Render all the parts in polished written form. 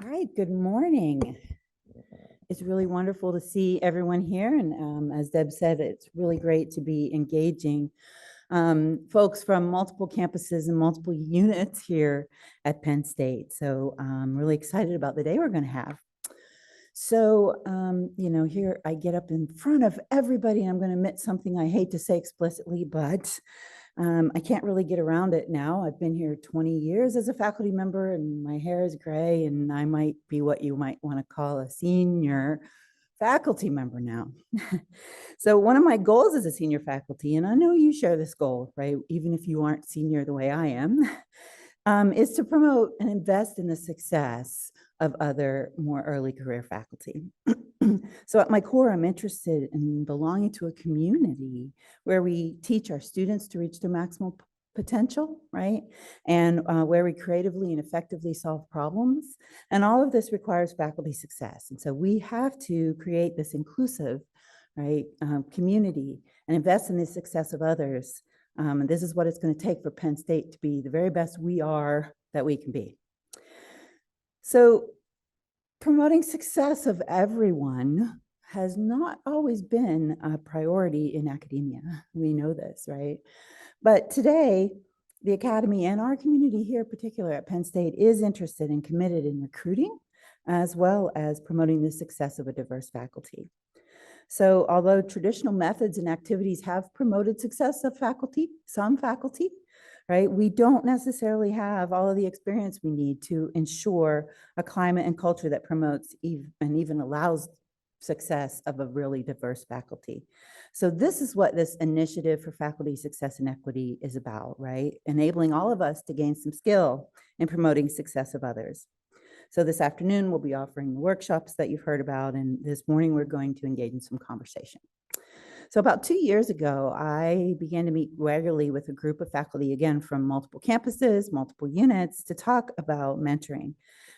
All right, good morning. It's really wonderful to see everyone here. And as Deb said, it's really great to be engaging folks from multiple campuses and multiple units here at Penn State. So I'm really excited about the day we're going to have. So, here I get up in front of everybody and I'm going to admit something I hate to say explicitly, but I can't really get around it now. I've been here 20 years as a faculty member and my hair is gray and I might be what you might want to call a senior faculty member now. So one of my goals as a senior faculty, and I know you share this goal, right? Even if you aren't senior the way I am, is to promote and invest in the success of other more early career faculty. So at my core, I'm interested in belonging to a community where we teach our students to reach their maximal potential, right? And where we creatively and effectively solve problems. And all of this requires faculty success. And so we have to create this inclusive, right, community and invest in the success of others. And this is what it's going to take for Penn State to be the very best we are that we can be. So promoting success of everyone has not always been a priority in academia. We know this, right? But today, the Academy and our community here, particularly at Penn State, is interested and committed in recruiting, as well as promoting the success of a diverse faculty. So although traditional methods and activities have promoted success of faculty, some faculty, right, we don't necessarily have all of the experience we need to ensure a climate and culture that promotes and even allows success of a really diverse faculty. So this is what this initiative for faculty success and equity is about, right? Enabling all of us to gain some skill in promoting success of others. So this afternoon, we'll be offering the workshops that you've heard about, and this morning we're going to engage in some conversation. So about 2 years ago, I began to meet regularly with a group of faculty, again, from multiple campuses, multiple units, to talk about mentoring.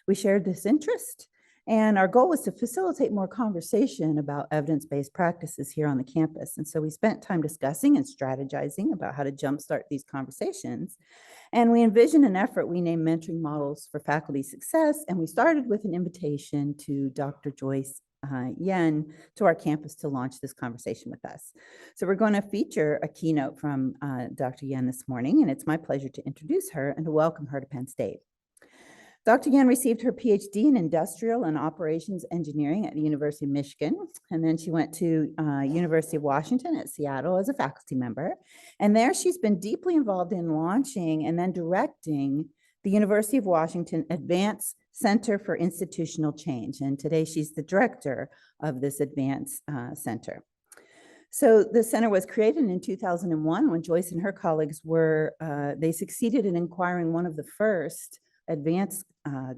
We shared this interest, and our goal was to facilitate more conversation about evidence-based practices here on the campus. And so we spent time discussing and strategizing about how to jumpstart these conversations. And we envisioned an effort we named Mentoring Models for Faculty Success, and we started with an invitation to Dr. Joyce Yen to our campus to launch this conversation with us. So we're going to feature a keynote from Dr. Yen this morning, and it's my pleasure to introduce her and to welcome her to Penn State. Dr. Yen received her PhD in Industrial and Operations Engineering at the University of Michigan, and then she went to University of Washington at Seattle as a faculty member. And there she's been deeply involved in launching and then directing the University of Washington Advanced Center for Institutional Change. And today she's the director of this Advanced Center. So the center was created in 2001 when Joyce and her colleagues they succeeded in acquiring one of the first advanced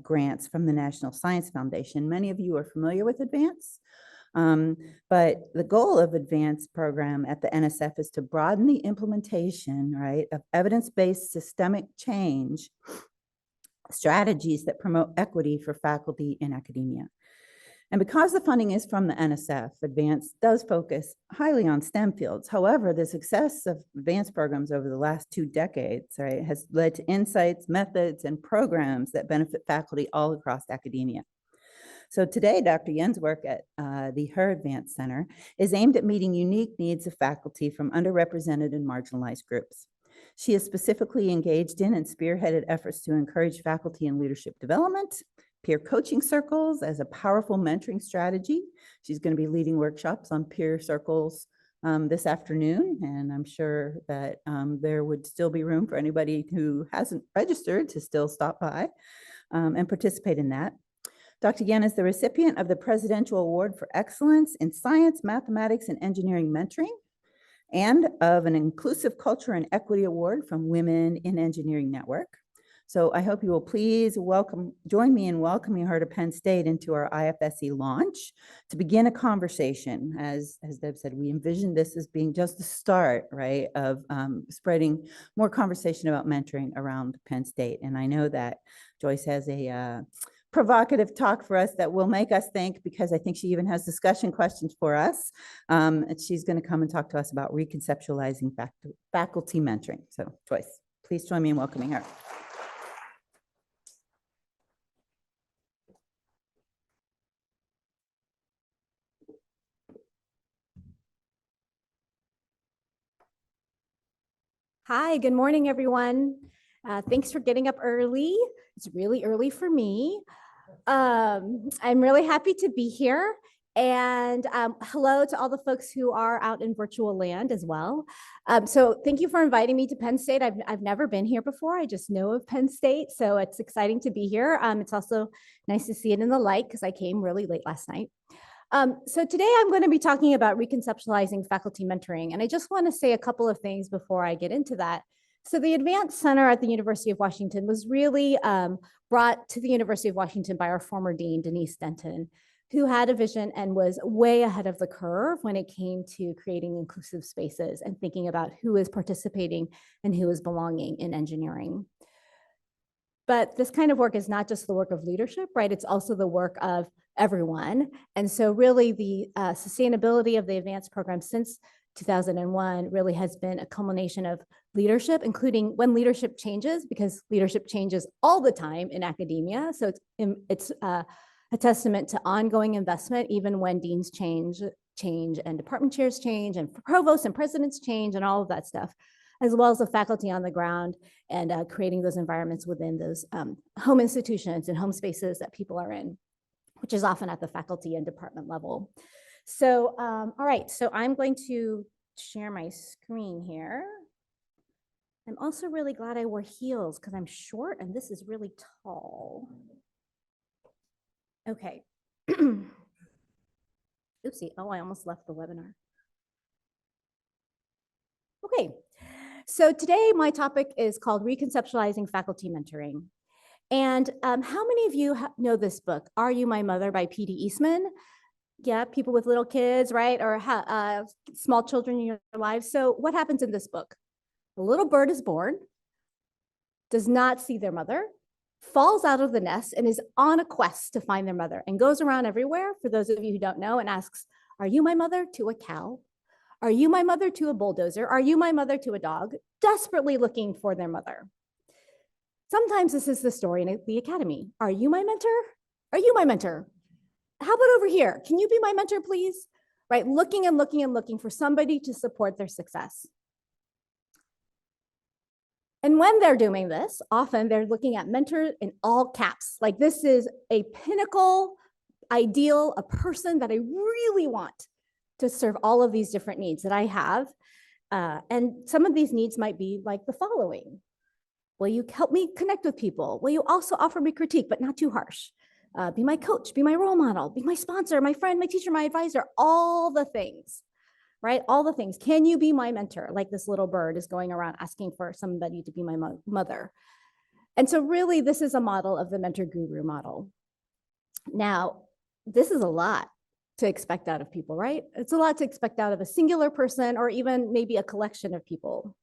grants from the National Science Foundation. Many of you are familiar with advance, but the goal of advance program at the NSF is to broaden the implementation, right, of evidence-based systemic change strategies that promote equity for faculty in academia. And because the funding is from the NSF, Advance does focus highly on STEM fields. However, the success of advanced programs over the last 2 decades, right, has led to insights, methods, and programs that benefit faculty all across academia. So today, Dr. Yen's work at her Advanced Center is aimed at meeting unique needs of faculty from underrepresented and marginalized groups. She is specifically engaged in and spearheaded efforts to encourage faculty in leadership development, peer coaching circles as a powerful mentoring strategy. She's going to be leading workshops on peer circles this afternoon, and I'm sure that there would still be room for anybody who hasn't registered to still stop by and participate in that. Dr. Yen is the recipient of the Presidential Award for Excellence in Science, Mathematics, and Engineering Mentoring, and of an Inclusive Culture and Equity Award from Women in Engineering Network. So I hope you will please join me in welcoming her to Penn State into our IFSE launch to begin a conversation. As Deb said, we envision this as being just the start, right, of spreading more conversation about mentoring around Penn State. And I know that Joyce has a provocative talk for us that will make us think, because I think she even has discussion questions for us. And she's going to come and talk to us about reconceptualizing faculty mentoring. So Joyce, please join me in welcoming her. Hi, good morning, everyone. Thanks for getting up early. It's really early for me. I'm really happy to be here. And hello to all the folks who are out in virtual land as well. So thank you for inviting me to Penn State. I've never been here before. I just know of Penn State. So it's exciting to be here. It's also nice to see it in the light because I came really late last night. So today I'm going to be talking about reconceptualizing faculty mentoring. And I just want to say a couple of things before I get into that. So the Advanced Center at the University of Washington was really brought to the University of Washington by our former dean, Denise Denton, who had a vision and was way ahead of the curve when it came to creating inclusive spaces and thinking about who is participating and who is belonging in engineering. But this kind of work is not just the work of leadership, right? It's also the work of everyone. And so really the sustainability of the advanced program since 2001 really has been a culmination of leadership, including when leadership changes, because leadership changes all the time in academia. So it's a testament to ongoing investment, even when deans change and department chairs change and provosts and presidents change and all of that stuff, as well as the faculty on the ground and creating those environments within those home institutions and home spaces that people are in, which is often at the faculty and department level. So, all right, so I'm going to share my screen here. I'm also really glad I wore heels because I'm short and this is really tall. Okay. Oopsie, oh, I almost left the webinar. Okay, so today my topic is called Reconceptualizing Faculty Mentoring. And how many of you know this book, Are You My Mother by P.D. Eastman? Yeah, people with little kids, right? Or small children in your lives. So what happens in this book? A little bird is born, does not see their mother, falls out of the nest and is on a quest to find their mother and goes around everywhere, for those of you who don't know, and asks, are you my mother? To a cow. Are you my mother? To a bulldozer. Are you my mother? To a dog, desperately looking for their mother. Sometimes this is the story in the academy. Are you my mentor? Are you my mentor? How about over here? Can you be my mentor, please? Right, looking and looking and looking for somebody to support their success. And when they're doing this, often they're looking at mentor in all caps. Like this is a pinnacle ideal, a person that I really want to serve all of these different needs that I have. And some of these needs might be like the following. Will you help me connect with people? Will you also offer me critique, but not too harsh? Be my coach, be my role model, be my sponsor, my friend, my teacher, my advisor, all the things, right? All the things. Can you be my mentor? Like this little bird is going around asking for somebody to be my mother. And so really this is a model of the mentor guru model. Now, this is a lot to expect out of people, right? It's a lot to expect out of a singular person or even maybe a collection of people.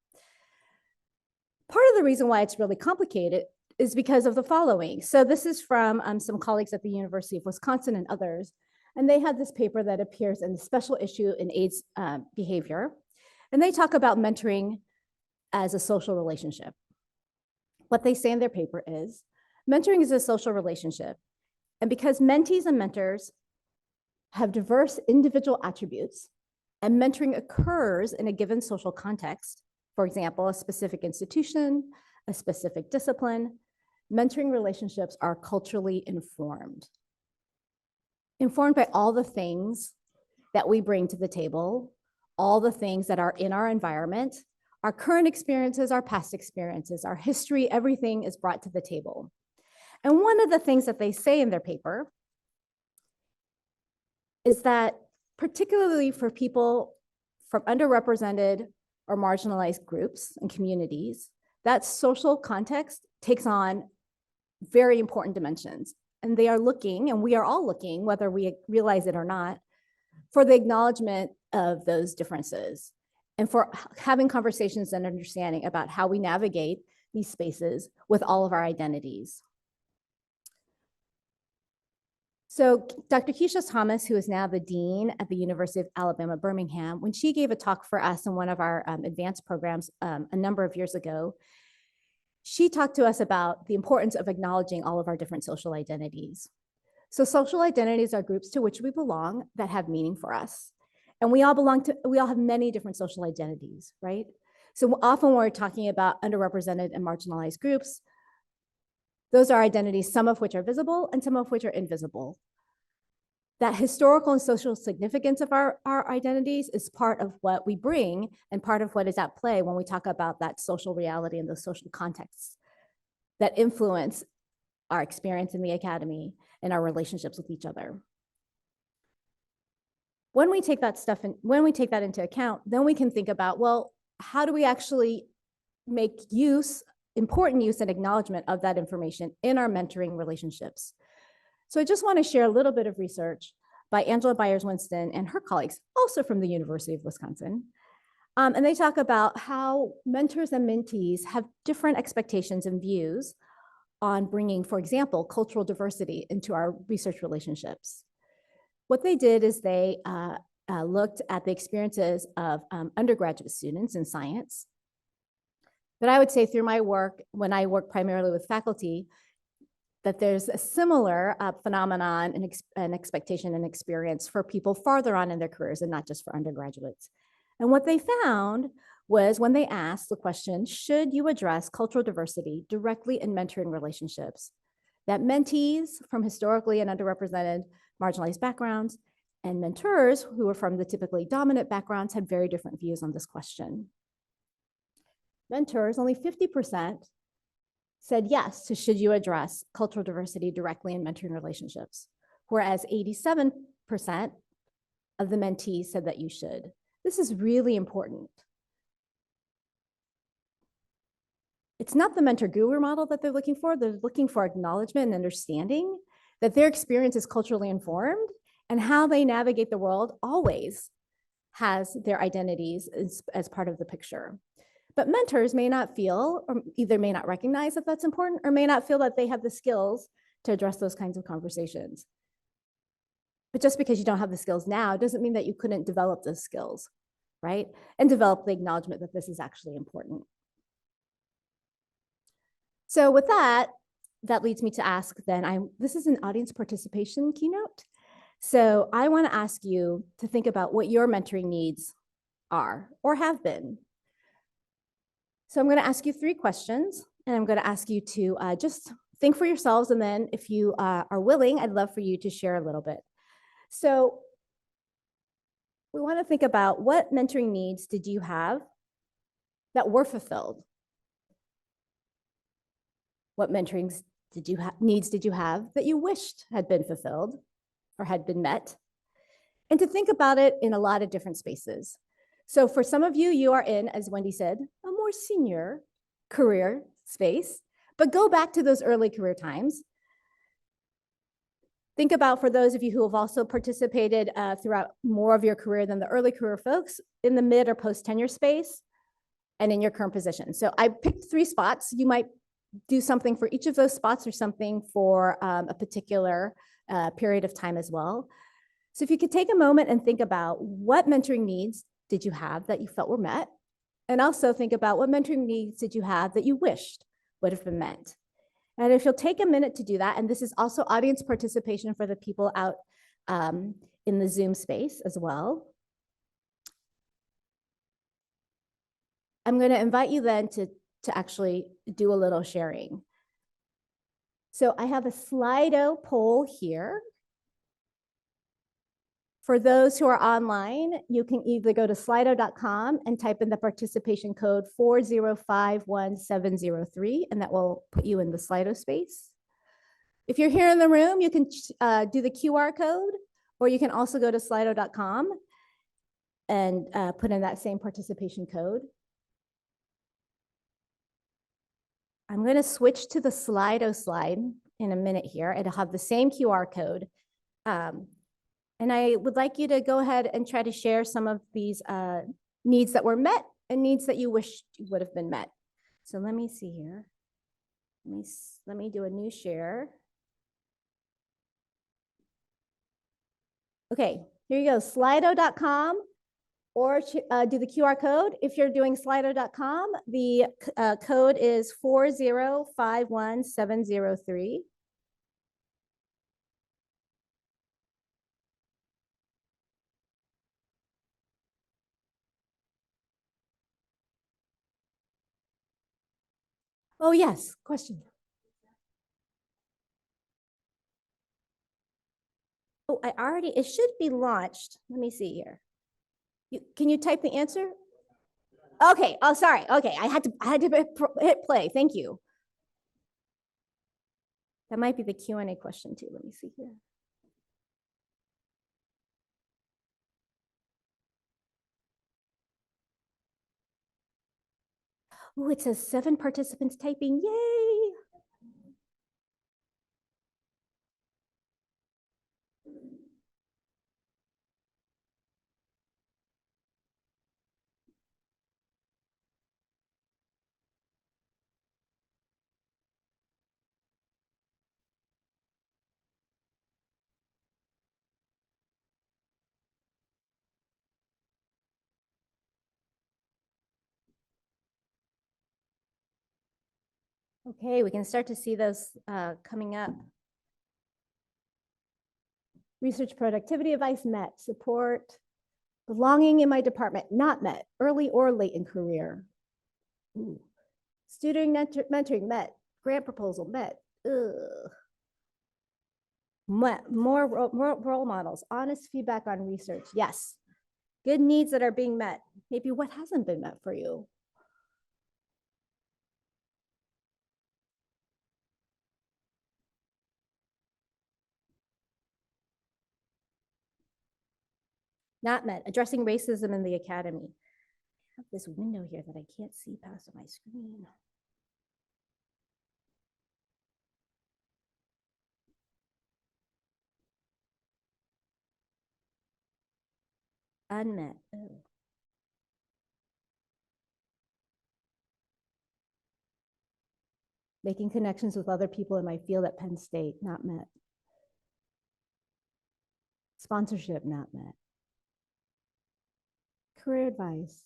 Part of the reason why it's really complicated is because of the following. So this is from some colleagues at the University of Wisconsin and others, and they had this paper that appears in the special issue in AIDS behavior, and they talk about mentoring as a social relationship. What they say in their paper is, mentoring is a social relationship, and because mentees and mentors have diverse individual attributes, and mentoring occurs in a given social context, for example, a specific institution, a specific discipline, mentoring relationships are culturally informed. Informed by all the things that we bring to the table, all the things that are in our environment, our current experiences, our past experiences, our history, everything is brought to the table. And one of the things that they say in their paper is that particularly for people from underrepresented or marginalized groups and communities, that social context takes on very important dimensions. And they are looking, and we are all looking, whether we realize it or not, for the acknowledgement of those differences and for having conversations and understanding about how we navigate these spaces with all of our identities. So Dr. Keisha Thomas, who is now the dean at the University of Alabama, Birmingham, when she gave a talk for us in one of our advanced programs a number of years ago, she talked to us about the importance of acknowledging all of our different social identities. So social identities are groups to which we belong that have meaning for us. And we all have many different social identities, right? So often when we're talking about underrepresented and marginalized groups, those are identities, some of which are visible and some of which are invisible. That historical and social significance of our identities is part of what we bring and part of what is at play when we talk about that social reality and those social contexts that influence our experience in the academy and our relationships with each other. When we take that into account, then we can think about, well, how do we actually make important use and acknowledgement of that information in our mentoring relationships? So I just want to share a little bit of research by Angela Byers-Winston and her colleagues, also from the University of Wisconsin. And they talk about how mentors and mentees have different expectations and views on bringing, for example, cultural diversity into our research relationships. What they did is they looked at the experiences of undergraduate students in science. But I would say through my work, when I work primarily with faculty, that there's a similar phenomenon and an expectation and experience for people farther on in their careers and not just for undergraduates. And what they found was when they asked the question, should you address cultural diversity directly in mentoring relationships, that mentees from historically and underrepresented marginalized backgrounds and mentors who were from the typically dominant backgrounds had very different views on this question. Mentors, only 50%, said yes to should you address cultural diversity directly in mentoring relationships, whereas 87% of the mentees said that you should. This is really important. It's not the mentor guru model that they're looking for. They're looking for acknowledgement and understanding that their experience is culturally informed and how they navigate the world always has their identities as part of the picture. But mentors may not feel, or either may not recognize that that's important, or may not feel that they have the skills to address those kinds of conversations. But just because you don't have the skills now doesn't mean that you couldn't develop those skills, right? And develop the acknowledgement that this is actually important. So with that, that leads me to ask then, this is an audience participation keynote. So I want to ask you to think about what your mentoring needs are or have been. So I'm going to ask you 3 questions, and I'm going to ask you to just think for yourselves, and then if you are willing, I'd love for you to share a little bit. So we want to think about what mentoring needs did you have that were fulfilled? What mentoring needs did you have that you wished had been fulfilled or had been met? And to think about it in a lot of different spaces. So for some of you, you are in, as Wendy said, a more senior career space, but go back to those early career times. Think about, for those of you who have also participated throughout more of your career than the early career folks, in the mid or post-tenure space and in your current position. So I picked 3 spots. You might do something for each of those spots or something for a particular period of time as well. So if you could take a moment and think about what mentoring needs did you have that you felt were met? And also think about what mentoring needs did you have that you wished would have been met? And if you'll take a minute to do that, and this is also audience participation for the people out in the Zoom space as well. I'm going to invite you then to actually do a little sharing. So I have a Slido poll here. For those who are online, you can either go to slido.com and type in the participation code 4051703, and that will put you in the Slido space. If you're here in the room, you can do the QR code, or you can also go to slido.com and put in that same participation code. I'm going to switch to the Slido slide in a minute here. It'll have the same QR code. And I would like you to go ahead and try to share some of these needs that were met and needs that you wish would have been met. So let me see here. Let me do a new share. Okay, here you go, slido.com, or do the QR code. If you're doing slido.com, the code is 4051703. Oh, yes, question. Oh, it should be launched. Let me see here. Can you type the answer? Okay, oh, sorry. Okay, I had to hit play. Thank you. That might be the Q&A question too. Let me see here. Oh, it says 7 participants typing. Yay! Okay, we can start to see those coming up. Research productivity advice met. Support. Belonging in my department not met. Early or late in career. Ooh. Student mentoring met. Grant proposal met. Ugh. More role models. Honest feedback on research. Yes. Good needs that are being met. Maybe what hasn't been met for you. Not met. Addressing racism in the academy. I have this window here that I can't see past my screen. Unmet. Oh. Making connections with other people in my field at Penn State, not met. Sponsorship, not met. Career advice.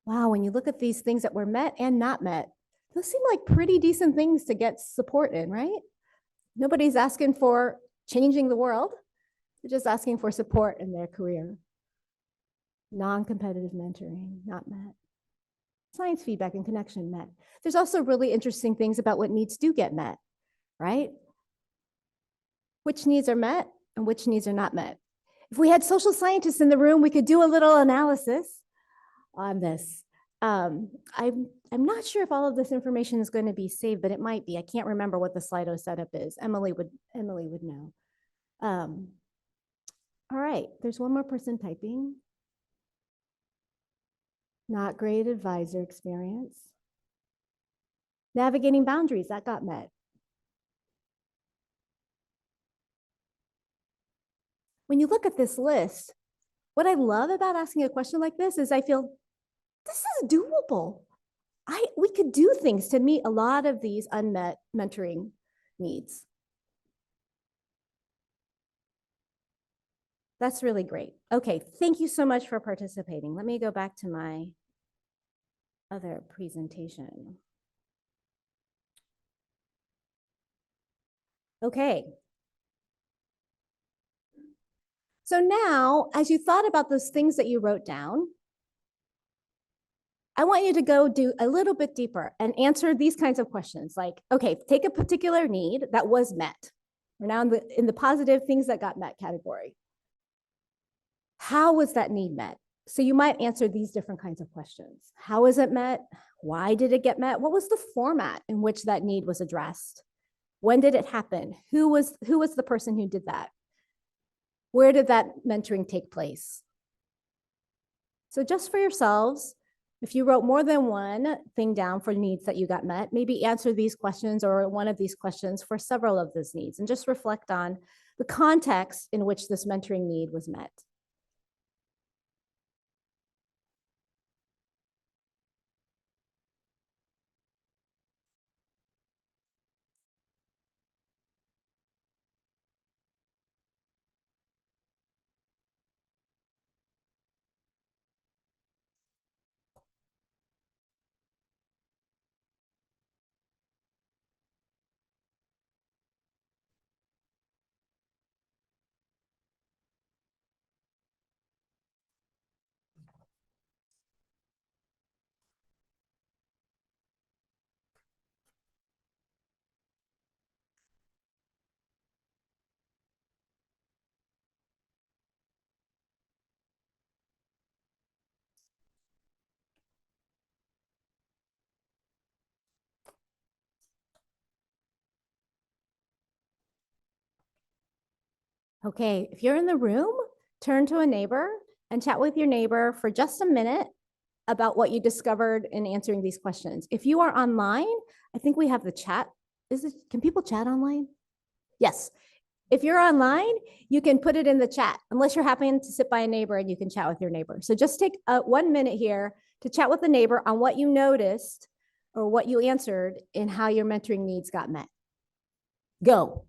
Wow, when you look at these things that were met and not met, those seem like pretty decent things to get support in, right? Nobody's asking for changing the world. They're just asking for support in their career. Non-competitive mentoring, not met. Science feedback and connection met. There's also really interesting things about what needs do get met, right? Which needs are met and which needs are not met. If we had social scientists in the room, we could do a little analysis on this. I'm not sure if all of this information is going to be saved, but it might be. I can't remember what the Slido setup is. Emily would know. All right, there's one more person typing. Not great advisor experience. Navigating boundaries, that got met. When you look at this list, what I love about asking a question like this is I feel this is doable. We could do things to meet a lot of these unmet mentoring needs. That's really great. Okay, thank you so much for participating. Let me go back to my other presentation. Okay. So now, as you thought about those things that you wrote down, I want you to go do a little bit deeper and answer these kinds of questions like, okay, take a particular need that was met. We're now in the positive things that got met category. How was that need met? So you might answer these different kinds of questions. How was it met? Why did it get met? What was the format in which that need was addressed? When did it happen? Who was the person who did that? Where did that mentoring take place? So just for yourselves, if you wrote more than one thing down for needs that you got met, maybe answer these questions or one of these questions for several of those needs and just reflect on the context in which this mentoring need was met. Okay, if you're in the room, turn to a neighbor and chat with your neighbor for just a minute about what you discovered in answering these questions. If you are online, I think we have the chat. Can people chat online? Yes. If you're online, you can put it in the chat, unless you're happening to sit by a neighbor and you can chat with your neighbor. So just take 1 minute here to chat with the neighbor on what you noticed or what you answered and how your mentoring needs got met. Go.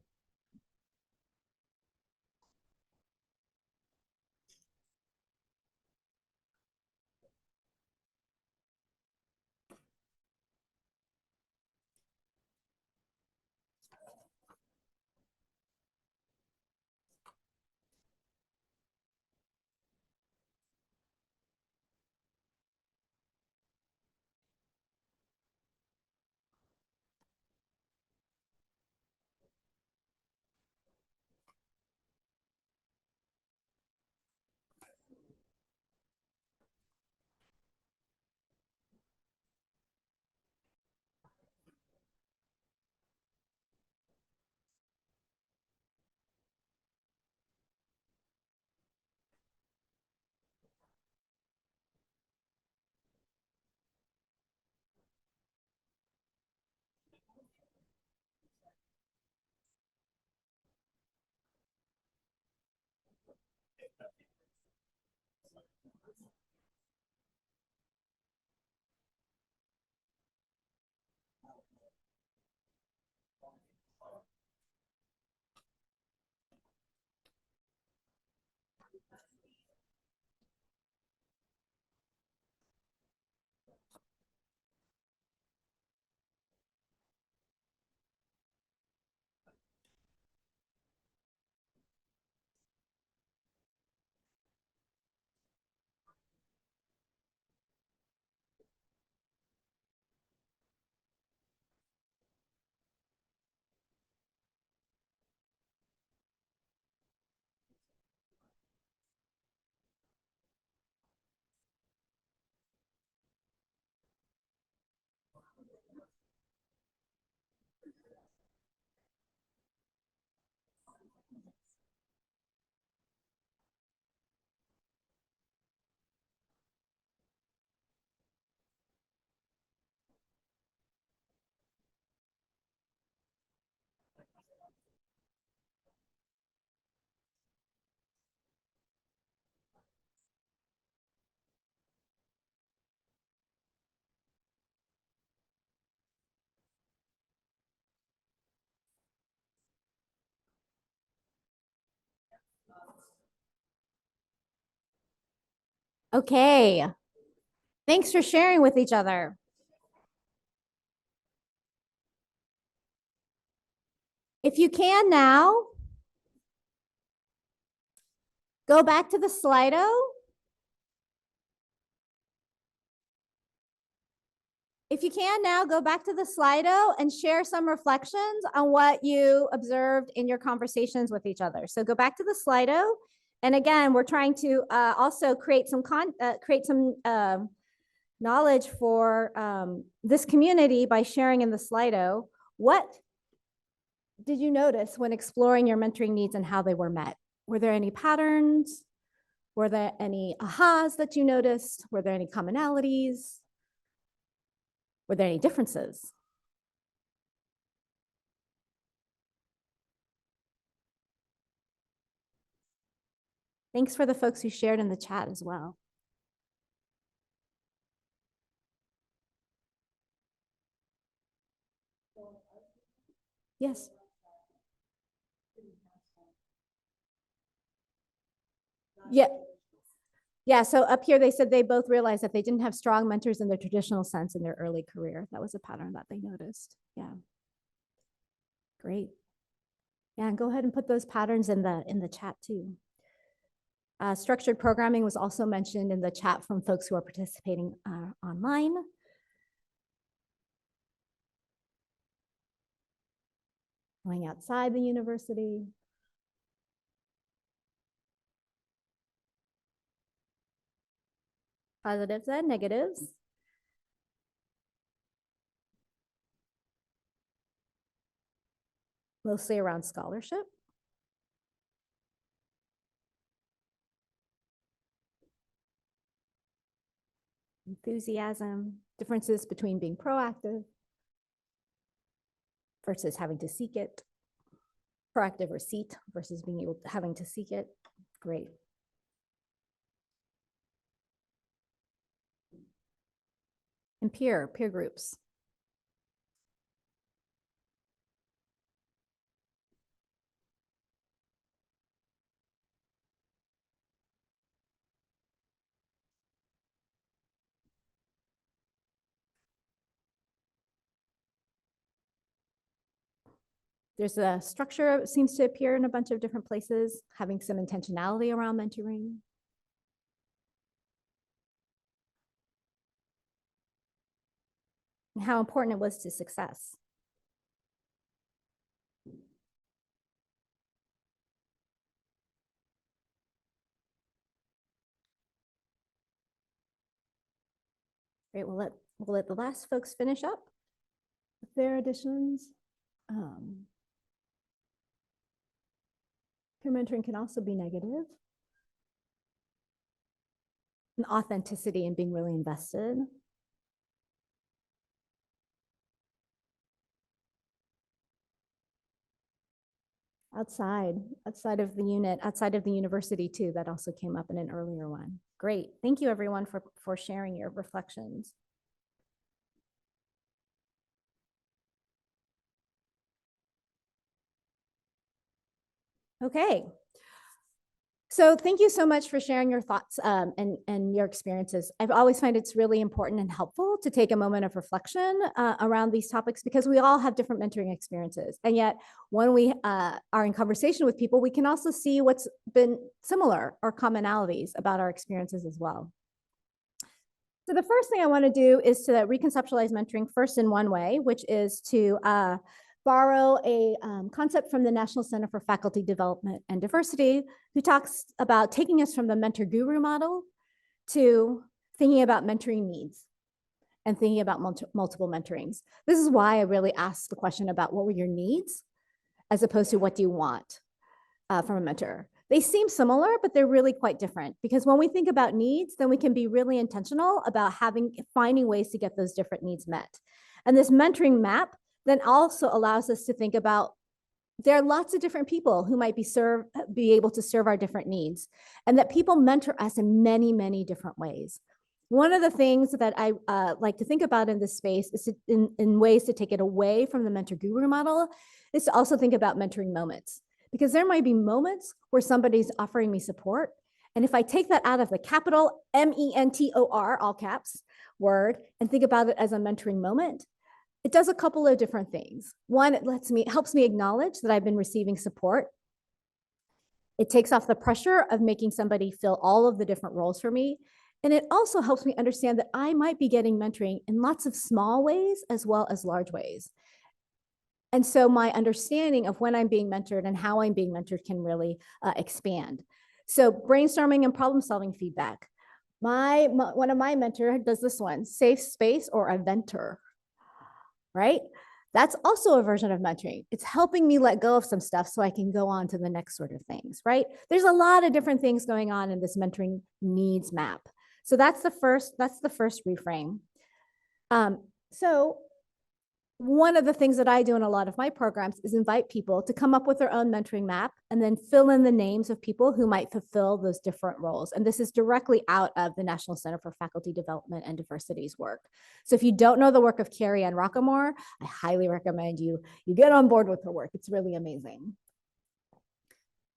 Okay. Thanks for sharing with each other. If you can now, go back to the Slido. If you can now, go back to the Slido and share some reflections on what you observed in your conversations with each other. So go back to the Slido. And again, we're trying to also create some knowledge for this community by sharing in the Slido. What did you notice when exploring your mentoring needs and how they were met? Were there any patterns? Were there any ahas that you noticed? Were there any commonalities? Were there any differences? Thanks for the folks who shared in the chat as well. Yes. Yeah. Yeah, so up here they said they both realized that they didn't have strong mentors in the traditional sense in their early career. That was a pattern that they noticed. Yeah. Great. Yeah, and go ahead and put those patterns in the chat too. Structured programming was also mentioned in the chat from folks who are participating online. Going outside the university. Positives and negatives. Mostly around scholarship. enthusiasm, differences between being proactive versus having to seek it, proactive or seat versus being able to having to seek it. Great. And peer groups. There's a structure that seems to appear in a bunch of different places, having some intentionality around mentoring. And how important it was to success. Great, we'll let the last folks finish up with their additions. Peer mentoring can also be negative. And authenticity and being really invested. Outside of the unit, outside of the university too, that also came up in an earlier one. Great, thank you everyone for sharing your reflections. Okay. So thank you so much for sharing your thoughts and your experiences. I've always find it's really important and helpful to take a moment of reflection around these topics because we all have different mentoring experiences. And yet when we are in conversation with people, we can also see what's been similar or commonalities about our experiences as well. So the first thing I want to do is to reconceptualize mentoring first in one way, which is to borrow a concept from the National Center for Faculty Development and Diversity, who talks about taking us from the mentor guru model to thinking about mentoring needs and thinking about multiple mentorings. This is why I really asked the question about what were your needs, as opposed to what do you want from a mentor. They seem similar, but they're really quite different because when we think about needs, then we can be really intentional about finding ways to get those different needs met. And this mentoring map then also allows us to think about there are lots of different people who might be able to serve our different needs, and that people mentor us in many, many different ways. One of the things that I like to think about in this space is in ways to take it away from the mentor guru model is to also think about mentoring moments, because there might be moments where somebody's offering me support. And if I take that out of the capital MENTOR, all caps, word, and think about it as a mentoring moment, it does a couple of different things. One, it helps me acknowledge that I've been receiving support. It takes off the pressure of making somebody fill all of the different roles for me. And it also helps me understand that I might be getting mentoring in lots of small ways as well as large ways. And so my understanding of when I'm being mentored and how I'm being mentored can really expand. So brainstorming and problem solving feedback. One of my mentors does this one, safe space or a ventor. Right? That's also a version of mentoring. It's helping me let go of some stuff so I can go on to the next sort of things, right? There's a lot of different things going on in this mentoring needs map. So that's the first reframe. So one of the things that I do in a lot of my programs is invite people to come up with their own mentoring map and then fill in the names of people who might fulfill those different roles. And this is directly out of the National Center for Faculty Development and Diversity's work. So if you don't know the work of Carrie Ann Rockamore, I highly recommend you get on board with her work. It's really amazing.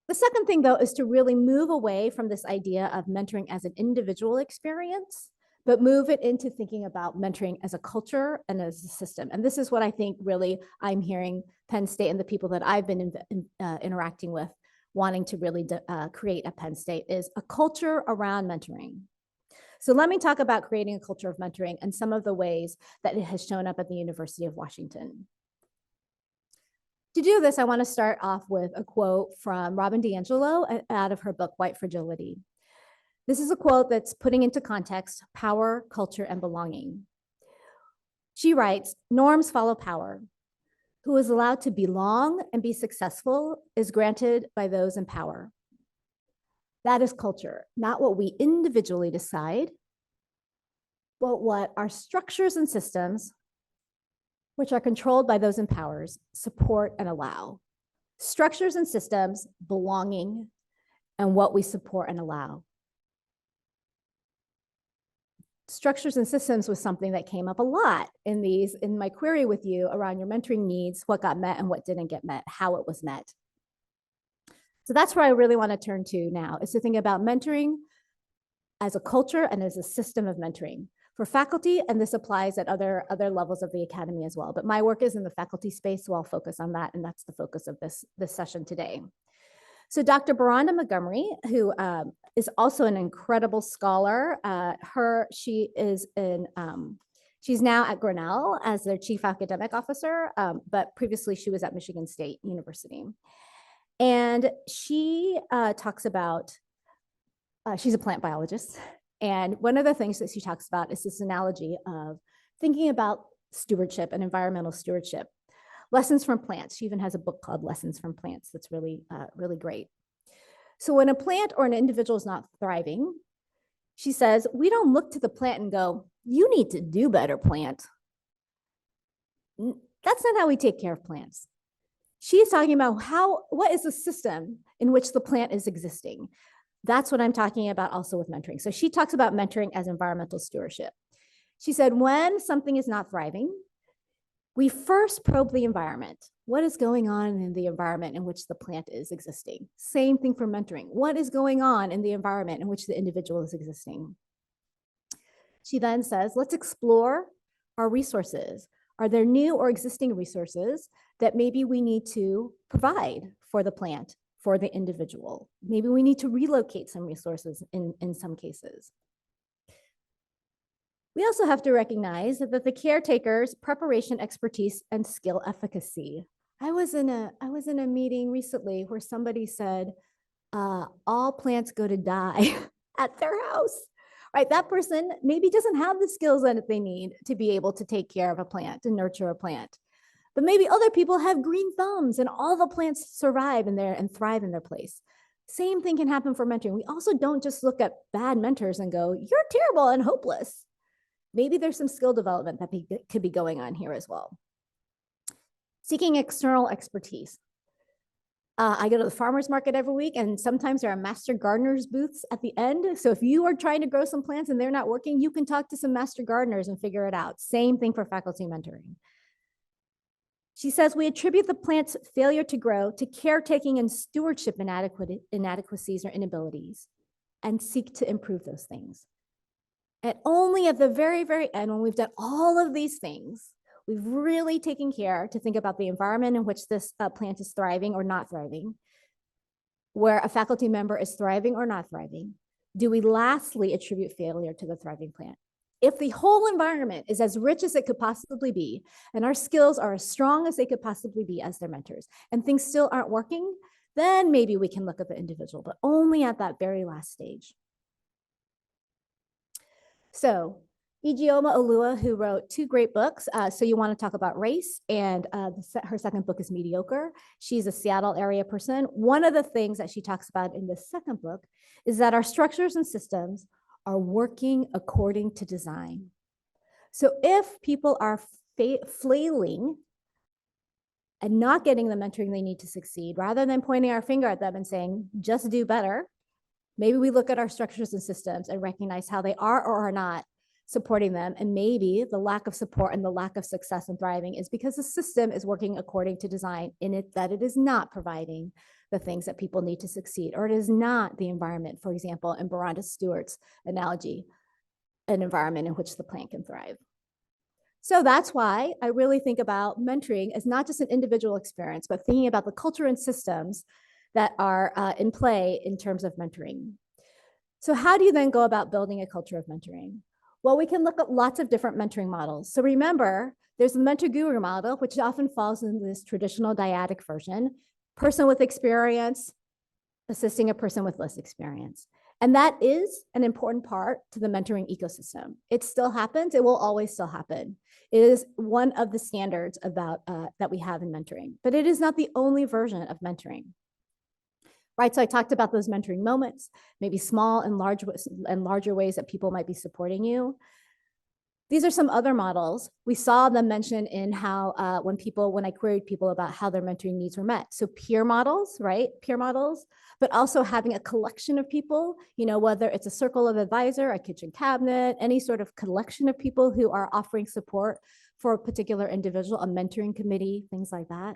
The second thing, though, is to really move away from this idea of mentoring as an individual experience, but move it into thinking about mentoring as a culture and as a system. And this is what I think really I'm hearing Penn State and the people that I've been interacting with wanting to really create at Penn State is a culture around mentoring. So let me talk about creating a culture of mentoring and some of the ways that it has shown up at the University of Washington. To do this, I want to start off with a quote from Robin DiAngelo out of her book, White Fragility. This is a quote that's putting into context power, culture, and belonging. She writes, norms follow power. Who is allowed to belong and be successful is granted by those in power. That is culture, not what we individually decide, Well, what are structures and systems which are controlled by those in powers, support and allow? Structures and systems, belonging, and what we support and allow. Structures and systems was something that came up a lot in my query with you around your mentoring needs, what got met and what didn't get met, how it was met. So that's where I really want to turn to now, is to think about mentoring as a culture and as a system of mentoring for faculty, and this applies at other levels of the academy as well. But my work is in the faculty space, so I'll focus on that, and that's the focus of this session today. So Dr. Baranda Montgomery, who is also an incredible scholar, she's now at Grinnell as their chief academic officer, but previously she was at Michigan State University. And she talks about, she's a plant biologist. And one of the things that she talks about is this analogy of thinking about stewardship and environmental stewardship. Lessons from plants. She even has a book called Lessons from Plants that's really, really great. So when a plant or an individual is not thriving, she says, we don't look to the plant and go, you need to do better, plant. That's not how we take care of plants. She is talking about what is the system in which the plant is existing. That's what I'm talking about also with mentoring. So she talks about mentoring as environmental stewardship. She said, when something is not thriving, we first probe the environment. What is going on in the environment in which the plant is existing? Same thing for mentoring. What is going on in the environment in which the individual is existing? She then says, let's explore our resources. Are there new or existing resources that maybe we need to provide for the plant, for the individual? Maybe we need to relocate some resources in some cases. We also have to recognize that the caretaker's preparation, expertise, and skill efficacy. I was in a meeting recently where somebody said, all plants go to die at their house, right? That person maybe doesn't have the skills that they need to be able to take care of a plant and nurture a plant. But maybe other people have green thumbs and all the plants survive in there and thrive in their place. Same thing can happen for mentoring. We also don't just look at bad mentors and go, you're terrible and hopeless. Maybe there's some skill development that could be going on here as well. Seeking external expertise. I go to the farmer's market every week, and sometimes there are master gardeners booths at the end. So if you are trying to grow some plants and they're not working, you can talk to some master gardeners and figure it out. Same thing for faculty mentoring. She says, we attribute the plant's failure to grow to caretaking and stewardship inadequacies or inabilities, and seek to improve those things. And only at the very, very end, when we've done all of these things, we've really taken care to think about the environment in which this plant is thriving or not thriving, where a faculty member is thriving or not thriving. Do we lastly attribute failure to the thriving plant? If the whole environment is as rich as it could possibly be, and our skills are as strong as they could possibly be as their mentors, and things still aren't working, then maybe we can look at the individual, but only at that very last stage. So Ijeoma Oluwa, who wrote 2 great books, So You Want to Talk About Race, and her second book is Mediocre. She's a Seattle area person. One of the things that she talks about in the second book is that our structures and systems are working according to design. So if people are flailing and not getting the mentoring they need to succeed, rather than pointing our finger at them and saying, just do better, maybe we look at our structures and systems and recognize how they are or are not supporting them. And maybe the lack of support and the lack of success and thriving is because the system is working according to design in it, that it is not providing the things that people need to succeed, or it is not the environment, for example, in Baranda Stewart's analogy, an environment in which the plant can thrive. So that's why I really think about mentoring as not just an individual experience, but thinking about the culture and systems that are in play in terms of mentoring. So how do you then go about building a culture of mentoring? Well, we can look at lots of different mentoring models. So remember, there's the mentor guru model, which often falls in this traditional dyadic version, person with experience assisting a person with less experience. And that is an important part to the mentoring ecosystem. It still happens. It will always still happen. It is one of the standards about that we have in mentoring, but it is not the only version of mentoring. Right, so I talked about those mentoring moments, maybe small and larger ways that people might be supporting you. These are some other models. We saw them mentioned in how when I queried people about how their mentoring needs were met. So peer models, right? Peer models, but also having a collection of people, whether it's a circle of advisor, a kitchen cabinet, any sort of collection of people who are offering support for a particular individual, a mentoring committee, things like that.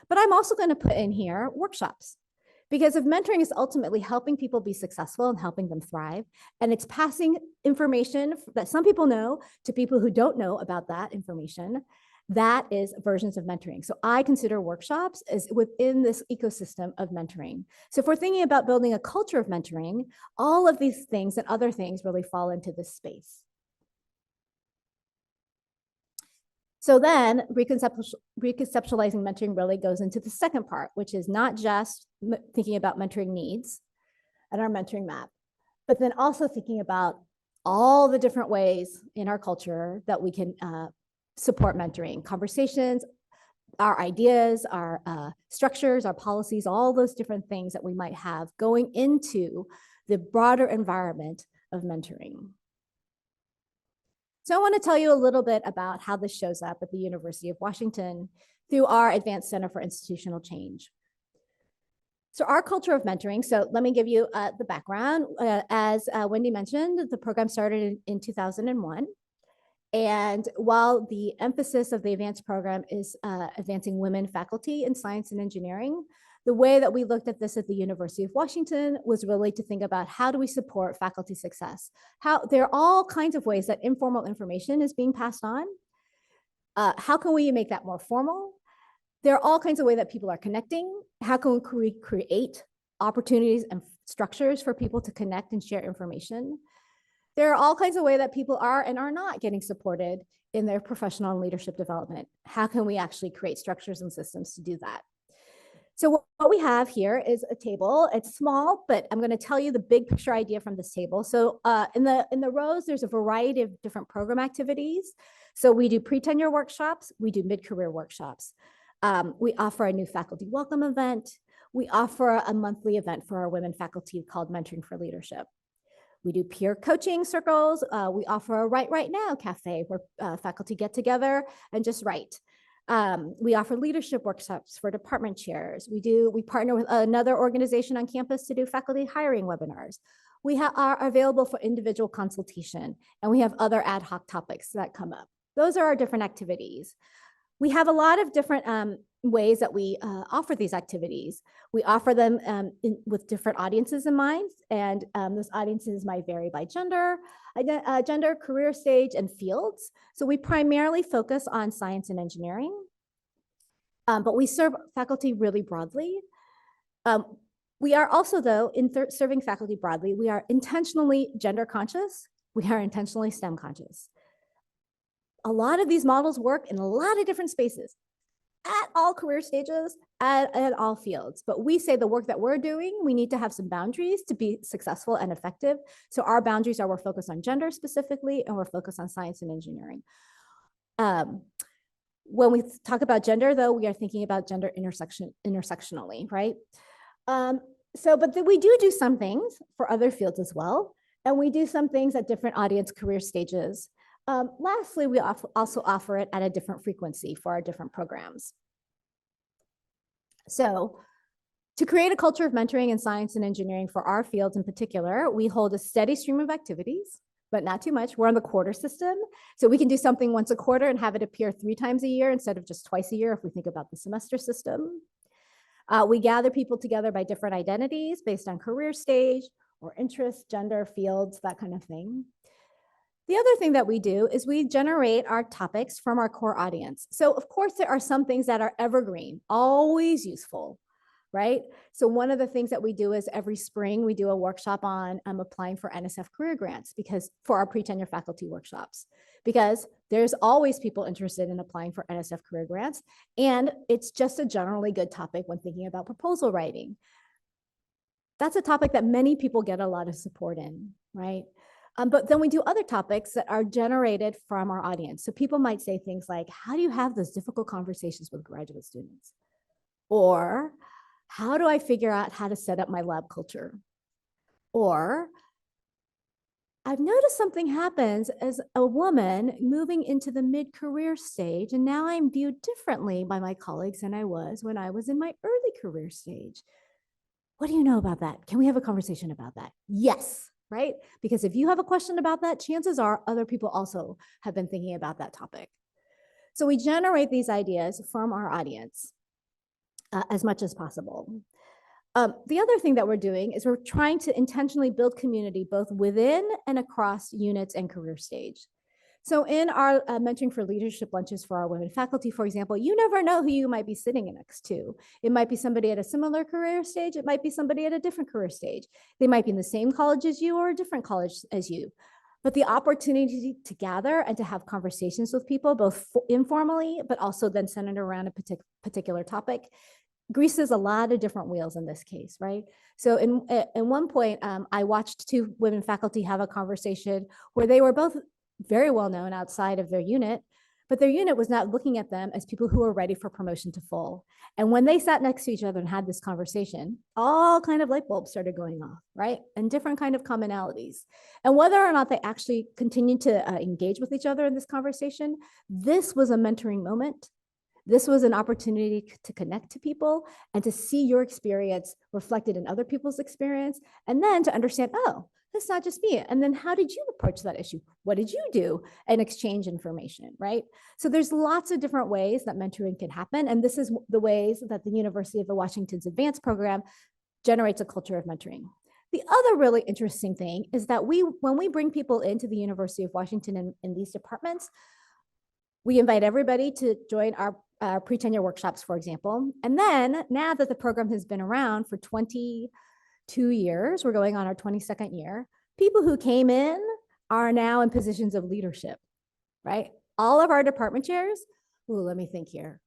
But I'm also going to put in here workshops. Because if mentoring is ultimately helping people be successful and helping them thrive, and it's passing information that some people know to people who don't know about that information, that is versions of mentoring. So I consider workshops as within this ecosystem of mentoring. So if we're thinking about building a culture of mentoring, all of these things and other things really fall into this space. So then reconceptualizing mentoring really goes into the second part, which is not just thinking about mentoring needs and our mentoring map, but then also thinking about all the different ways in our culture that we can support mentoring, conversations, our ideas, our structures, our policies, all those different things that we might have going into the broader environment of mentoring. So I want to tell you a little bit about how this shows up at the University of Washington through our Advanced Center for Institutional Change. So our culture of mentoring, so let me give you the background. As Wendy mentioned, the program started in 2001. And while the emphasis of the advanced program is advancing women faculty in science and engineering, the way that we looked at this at the University of Washington was really to think about how do we support faculty success? There are all kinds of ways that informal information is being passed on. How can we make that more formal? There are all kinds of ways that people are connecting. How can we create opportunities and structures for people to connect and share information? There are all kinds of ways that people are and are not getting supported in their professional and leadership development. How can we actually create structures and systems to do that? So what we have here is a table. It's small, but I'm going to tell you the big picture idea from this table. So in the rows, there's a variety of different program activities. So we do pre-tenure workshops. We do mid-career workshops. We offer a new faculty welcome event. We offer a monthly event for our women faculty called Mentoring for Leadership. We do peer coaching circles. We offer a Write Right Now cafe where faculty get together and just write. We offer leadership workshops for department chairs. We partner with another organization on campus to do faculty hiring webinars. We are available for individual consultation, and we have other ad hoc topics that come up. Those are our different activities. We have a lot of different ways that we offer these activities. We offer them with different audiences in mind, and those audiences might vary by gender, career stage, and fields. So we primarily focus on science and engineering, but we serve faculty really broadly. We are also, though, in serving faculty broadly, we are intentionally gender conscious. We are intentionally STEM conscious. A lot of these models work in a lot of different spaces at all career stages, at all fields. But we say the work that we're doing, we need to have some boundaries to be successful and effective. So our boundaries are we're focused on gender specifically, and we're focused on science and engineering. When we talk about gender, though, we are thinking about gender intersectionally, right? But we do some things for other fields as well. And we do some things at different audience career stages. Lastly, we also offer it at a different frequency for our different programs. So to create a culture of mentoring in science and engineering for our fields in particular, we hold a steady stream of activities, but not too much. We're on the quarter system. So we can do something once a quarter and have it appear 3 times a year instead of just twice a year if we think about the semester system. We gather people together by different identities based on career stage or interest, gender, fields, that kind of thing. The other thing that we do is we generate our topics from our core audience. So of course, there are some things that are evergreen, always useful, right? So one of the things that we do is every spring, we do a workshop on applying for NSF career grants for our pre-tenure faculty workshops, because there's always people interested in applying for NSF career grants. And it's just a generally good topic when thinking about proposal writing. That's a topic that many people get a lot of support in, right? But then we do other topics that are generated from our audience. So people might say things like, how do you have those difficult conversations with graduate students? Or how do I figure out how to set up my lab culture? Or I've noticed something happens as a woman moving into the mid-career stage, and now I'm viewed differently by my colleagues than I was when I was in my early career stage. What do you know about that? Can we have a conversation about that? Yes, right? Because if you have a question about that, chances are other people also have been thinking about that topic. So we generate these ideas from our audience as much as possible. The other thing that we're doing is we're trying to intentionally build community both within and across units and career stage. So in our mentoring for leadership lunches for our women faculty, for example, you never know who you might be sitting next to. It might be somebody at a similar career stage. It might be somebody at a different career stage. They might be in the same college as you or a different college as you. But the opportunity to gather and to have conversations with people, both informally, but also then centered around a particular topic, greases a lot of different wheels in this case, right? So in one point, I watched two women faculty have a conversation where they were both very well known outside of their unit, but their unit was not looking at them as people who were ready for promotion to full. And when they sat next to each other and had this conversation, all kind of light bulbs started going off, right? And different kind of commonalities. And whether or not they actually continued to engage with each other in this conversation, this was a mentoring moment. This was an opportunity to connect to people and to see your experience reflected in other people's experience, and then to understand, oh, that's not just me. And then how did you approach that issue? What did you do? And exchange information, right? So there's lots of different ways that mentoring can happen. And this is the ways that the University of Washington's advanced program generates a culture of mentoring. The other really interesting thing is that when we bring people into the University of Washington in these departments, we invite everybody to join our pre-tenure workshops, for example. And then now that the program has been around for 22 years, we're going on our 22nd year, people who came in are now in positions of leadership, right? All of our department chairs, ooh, let me think here.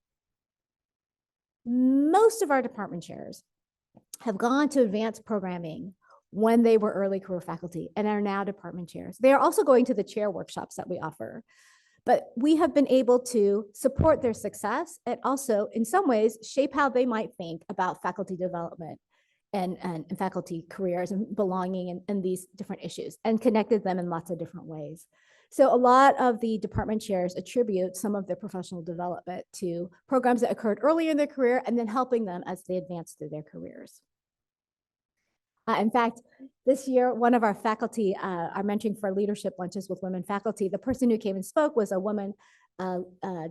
Most of our department chairs have gone to advanced programming when they were early career faculty and are now department chairs. They are also going to the chair workshops that we offer. But we have been able to support their success and also, in some ways, shape how they might think about faculty development and faculty careers and belonging and these different issues, and connected them in lots of different ways. So a lot of the department chairs attribute some of their professional development to programs that occurred earlier in their career and then helping them as they advance through their careers. In fact, this year, one of our faculty, our mentoring for leadership lunches with women faculty, the person who came and spoke was a woman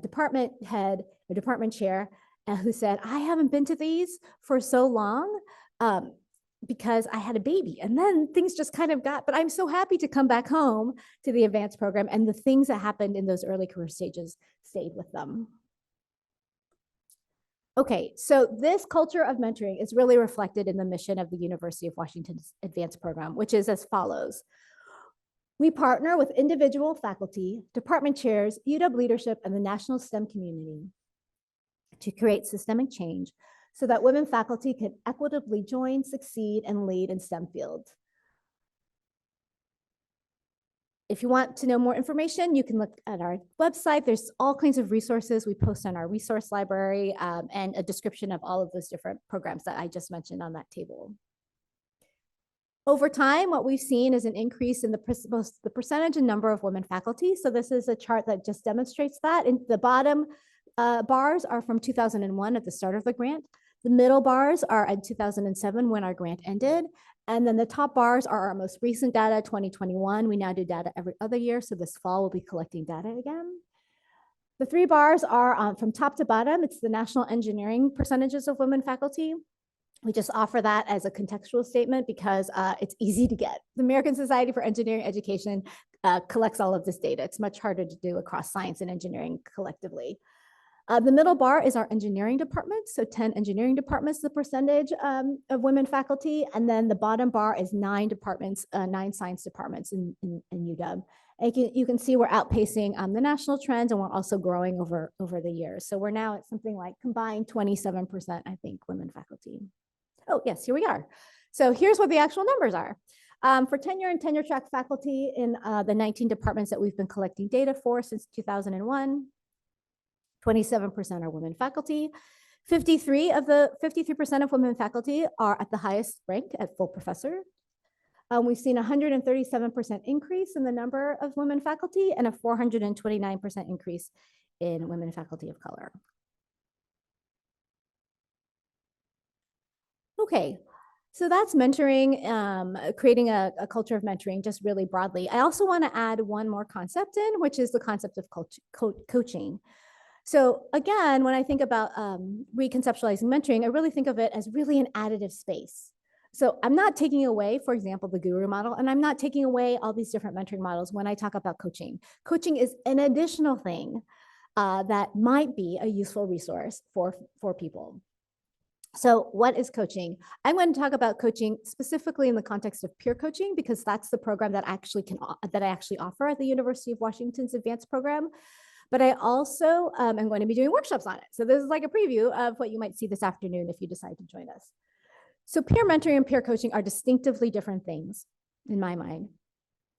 department head, a department chair, who said, I haven't been to these for so long because I had a baby. And then things just kind of got, but I'm so happy to come back home to the advanced program, and the things that happened in those early career stages stayed with them. Okay, so this culture of mentoring is really reflected in the mission of the University of Washington's advanced program, which is as follows. We partner with individual faculty, department chairs, UW leadership, and the national STEM community to create systemic change so that women faculty can equitably join, succeed, and lead in STEM fields. If you want to know more information, you can look at our website. There's all kinds of resources we post on our resource library, and a description of all of those different programs that I just mentioned on that table. Over time, what we've seen is an increase in the percentage and number of women faculty. So this is a chart that just demonstrates that. And the bottom bars are from 2001 at the start of the grant. The middle bars are at 2007 when our grant ended. And then the top bars are our most recent data, 2021. We now do data every other year. So this fall, we'll be collecting data again. The three bars are from top to bottom. It's the national engineering percentages of women faculty. We just offer that as a contextual statement because it's easy to get. The American Society for Engineering Education collects all of this data. It's much harder to do across science and engineering collectively. The middle bar is our engineering department. So 10 engineering departments, the percentage of women faculty. And then the bottom bar is 9 departments, 9 science departments in UW. And you can see we're outpacing the national trends, and we're also growing over the years. So we're now at something like combined 27%, I think, women faculty. Oh, yes, here we are. So here's what the actual numbers are. For tenure and tenure track faculty in the 19 departments that we've been collecting data for since 2001, 27% are women faculty. 53% of women faculty are at the highest rank at full professor. We've seen a 137% increase in the number of women faculty and a 429% increase in women faculty of color. Okay, so that's mentoring, creating a culture of mentoring just really broadly. I also want to add one more concept in, which is the concept of coaching. So again, when I think about reconceptualizing mentoring, I really think of it as really an additive space. So I'm not taking away, for example, the guru model, and I'm not taking away all these different mentoring models when I talk about coaching. Coaching is an additional thing that might be a useful resource for people. So what is coaching? I'm going to talk about coaching specifically in the context of peer coaching, because that's the program that I actually offer at the University of Washington's advanced program. But I also am going to be doing workshops on it. So this is like a preview of what you might see this afternoon if you decide to join us. So peer mentoring and peer coaching are distinctively different things in my mind.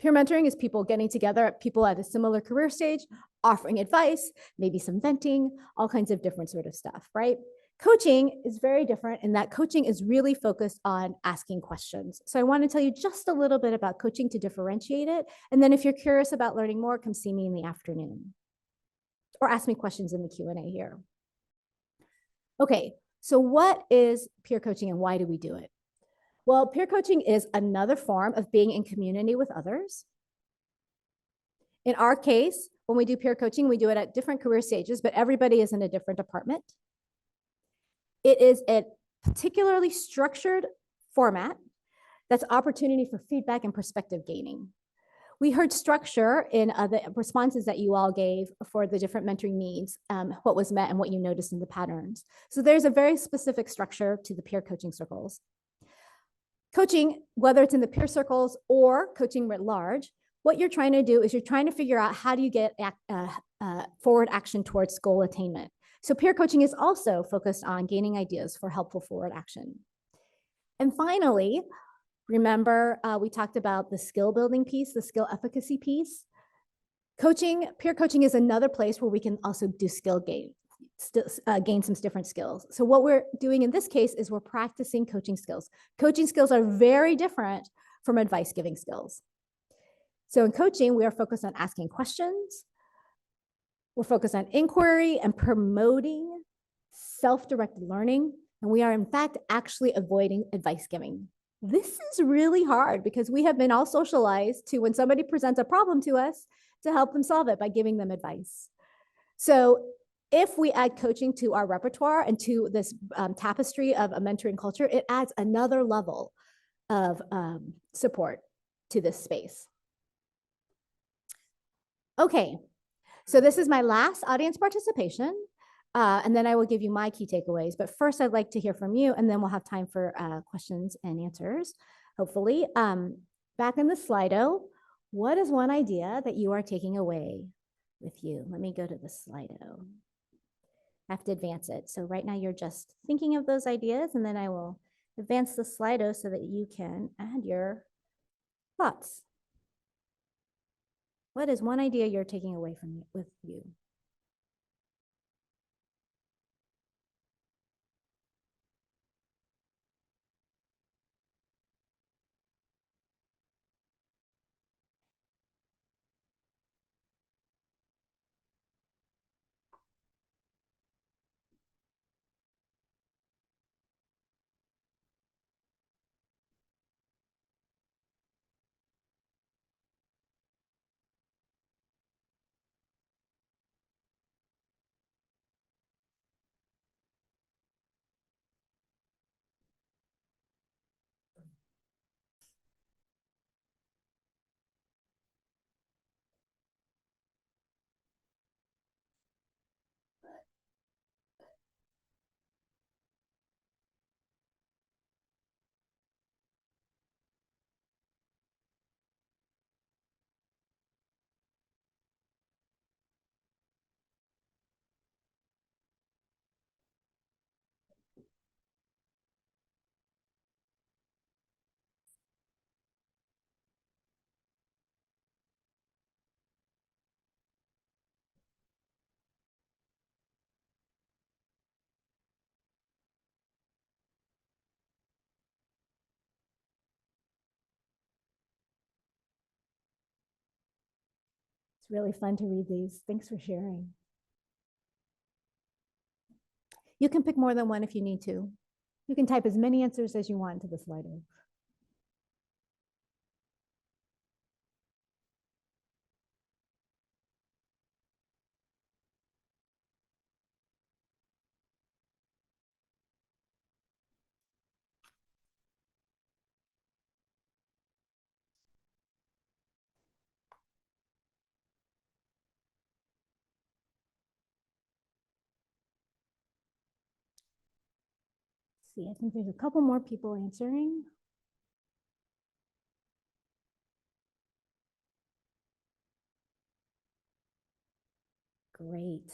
Peer mentoring is people getting together, people at a similar career stage, offering advice, maybe some venting, all kinds of different sort of stuff, right? Coaching is very different in that coaching is really focused on asking questions. So I want to tell you just a little bit about coaching to differentiate it. And then if you're curious about learning more, come see me in the afternoon or ask me questions in the Q&A here. Okay, so what is peer coaching and why do we do it? Well, peer coaching is another form of being in community with others. In our case, when we do peer coaching, we do it at different career stages, but everybody is in a different department. It is a particularly structured format that's opportunity for feedback and perspective gaining. We heard structure in the responses that you all gave for the different mentoring needs, what was met and what you noticed in the patterns. So there's a very specific structure to the peer coaching circles. Coaching, whether it's in the peer circles or coaching writ large, what you're trying to do is you're trying to figure out how do you get forward action towards goal attainment. So peer coaching is also focused on gaining ideas for helpful forward action. And finally, remember we talked about the skill building piece, the skill efficacy piece. Peer coaching is another place where we can also do skill gain, gain some different skills. So what we're doing in this case is we're practicing coaching skills. Coaching skills are very different from advice giving skills. So in coaching, we are focused on asking questions. We're focused on inquiry and promoting self-directed learning. And we are in fact actually avoiding advice giving. This is really hard because we have been all socialized to when somebody presents a problem to us to help them solve it by giving them advice. So if we add coaching to our repertoire and to this tapestry of a mentoring culture, it adds another level of support to this space. Okay, so this is my last audience participation, and then I will give you my key takeaways. But first, I'd like to hear from you, and then we'll have time for questions and answers, hopefully. Back in the Slido, what is one idea that you are taking away with you? Let me go to the Slido. I have to advance it. So right now, you're just thinking of those ideas, and then I will advance the Slido so that you can add your thoughts. What is one idea you're taking away with you? really fun to read these. Thanks for sharing. You can pick more than one if you need to. You can type as many answers as you want into the Slido. See, I think there's a couple more people answering. Great.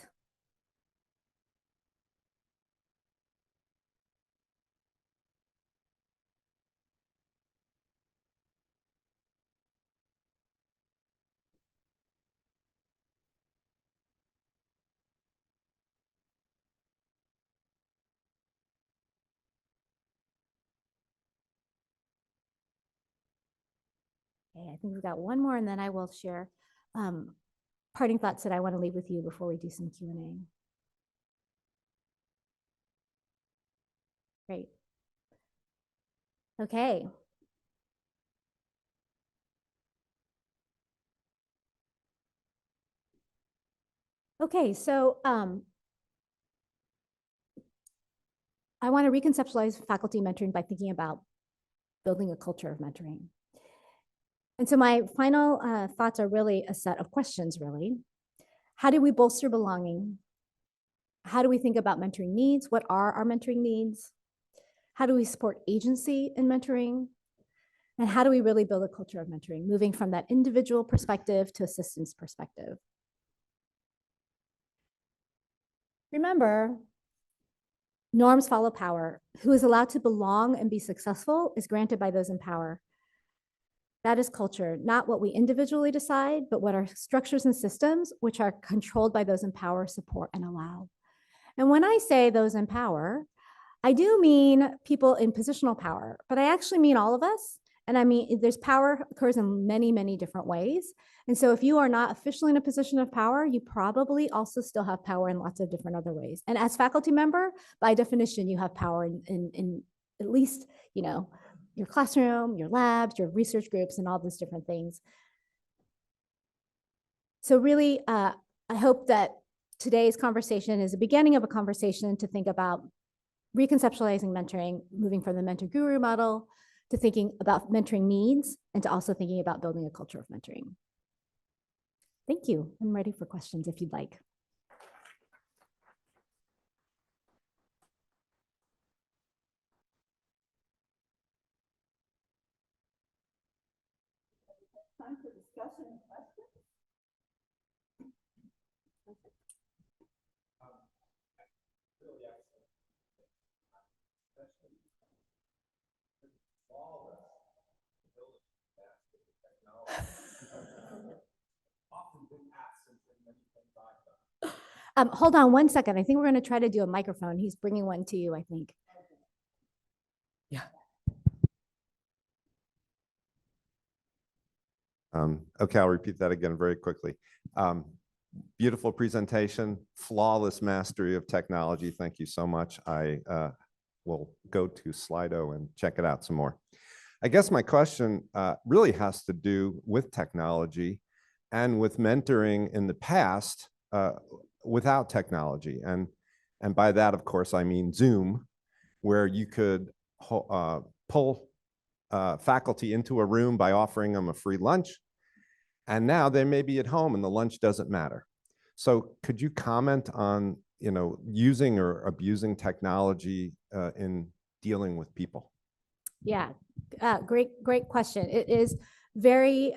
Okay, I think we've got one more, and then I will share parting thoughts that I want to leave with you before we do some Q&A. Great. Okay. Okay, so I want to reconceptualize faculty mentoring by thinking about building a culture of mentoring. And so my final thoughts are really a set of questions, really. How do we bolster belonging? How do we think about mentoring needs? What are our mentoring needs? How do we support agency in mentoring? And how do we really build a culture of mentoring, moving from that individual perspective to a systems perspective? Remember, norms follow power. Who is allowed to belong and be successful is granted by those in power. That is culture, not what we individually decide, but what our structures and systems, which are controlled by those in power, support and allow. And when I say those in power, I do mean people in positional power, but I actually mean all of us. And I mean, there's power occurs in many, many different ways. And so if you are not officially in a position of power, you probably also still have power in lots of different other ways. And as faculty member, by definition, you have power in at least, you know, your classroom, your labs, your research groups, and all those different things. So really, I hope that today's conversation is the beginning of a conversation to think about reconceptualizing mentoring, moving from the mentor guru model to thinking about mentoring needs and to also thinking about building a culture of mentoring. Thank you. I'm ready for questions if you'd like. Time for discussion and questions. Hold on one second. I think we're going to try to do a microphone. He's bringing one to you, I think. Yeah. Okay, I'll repeat that again very quickly. Beautiful presentation, flawless mastery of technology. Thank you so much. I will go to Slido and check it out some more. I guess my question really has to do with technology and with mentoring in the past without technology. And by that, of course, I mean Zoom, where you could pull faculty into a room by offering them a free lunch. And now they may be at home and the lunch doesn't matter. So could you comment on, you know, using or abusing technology in dealing with people? Yeah, great question. It is very,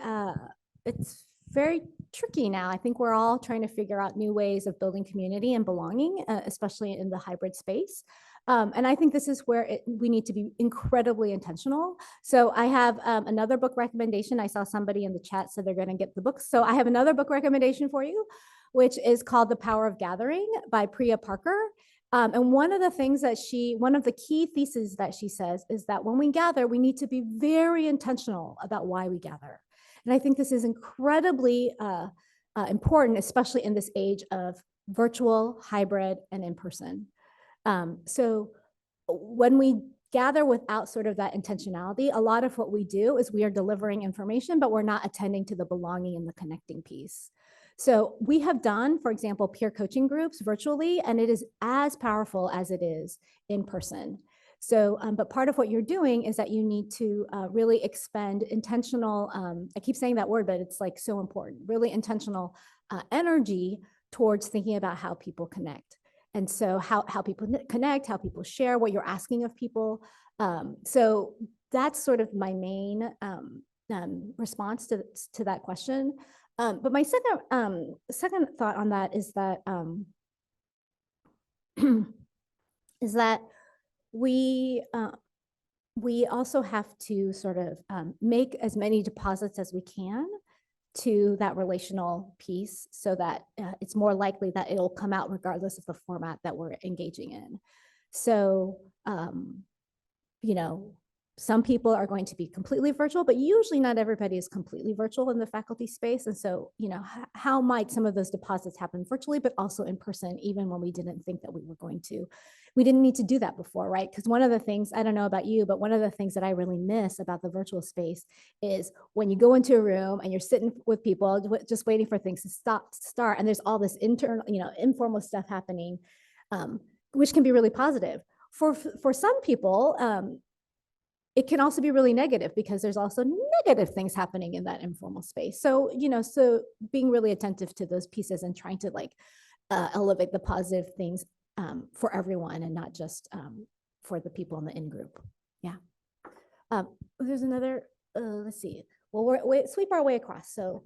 it's very tricky now. I think we're all trying to figure out new ways of building community and belonging, especially in the hybrid space. And I think this is where we need to be incredibly intentional. So I have another book recommendation. I saw somebody in the chat said they're going to get the book. So I have another book recommendation for you, which is called The Power of Gathering by Priya Parker. And one of the things that one of the key theses that she says is that when we gather, we need to be very intentional about why we gather. And I think this is incredibly important, especially in this age of virtual, hybrid, and in-person. So when we gather without sort of that intentionality, a lot of what we do is we are delivering information, but we're not attending to the belonging and the connecting piece. So we have done, for example, peer coaching groups virtually, and it is as powerful as it is in person. So, but part of what you're doing is that you need to really expend intentional, I keep saying that word, but it's like so important, really intentional energy towards thinking about how people connect. And so how people connect, how people share, what you're asking of people. So that's sort of my main response to that question. But my second thought on that is that is that we also have to sort of make as many deposits as we can to that relational piece so that it's more likely that it'll come out regardless of the format that we're engaging in. So, you know, some people are going to be completely virtual, but usually not everybody is completely virtual in the faculty space. And so, you know, how might some of those deposits happen virtually, but also in person, even when we didn't think that we were going to? We didn't need to do that before, right? Because one of the things, I don't know about you, but one of the things that I really miss about the virtual space is when you go into a room and you're sitting with people just waiting for things to start, and there's all this internal, you know, informal stuff happening, which can be really positive. For some people, it can also be really negative because there's also negative things happening in that informal space. So, you know, so being really attentive to those pieces and trying to like elevate the positive things for everyone and not just for the people in the in-group. Yeah. There's another, let's see. Well, we sweep our way across. So.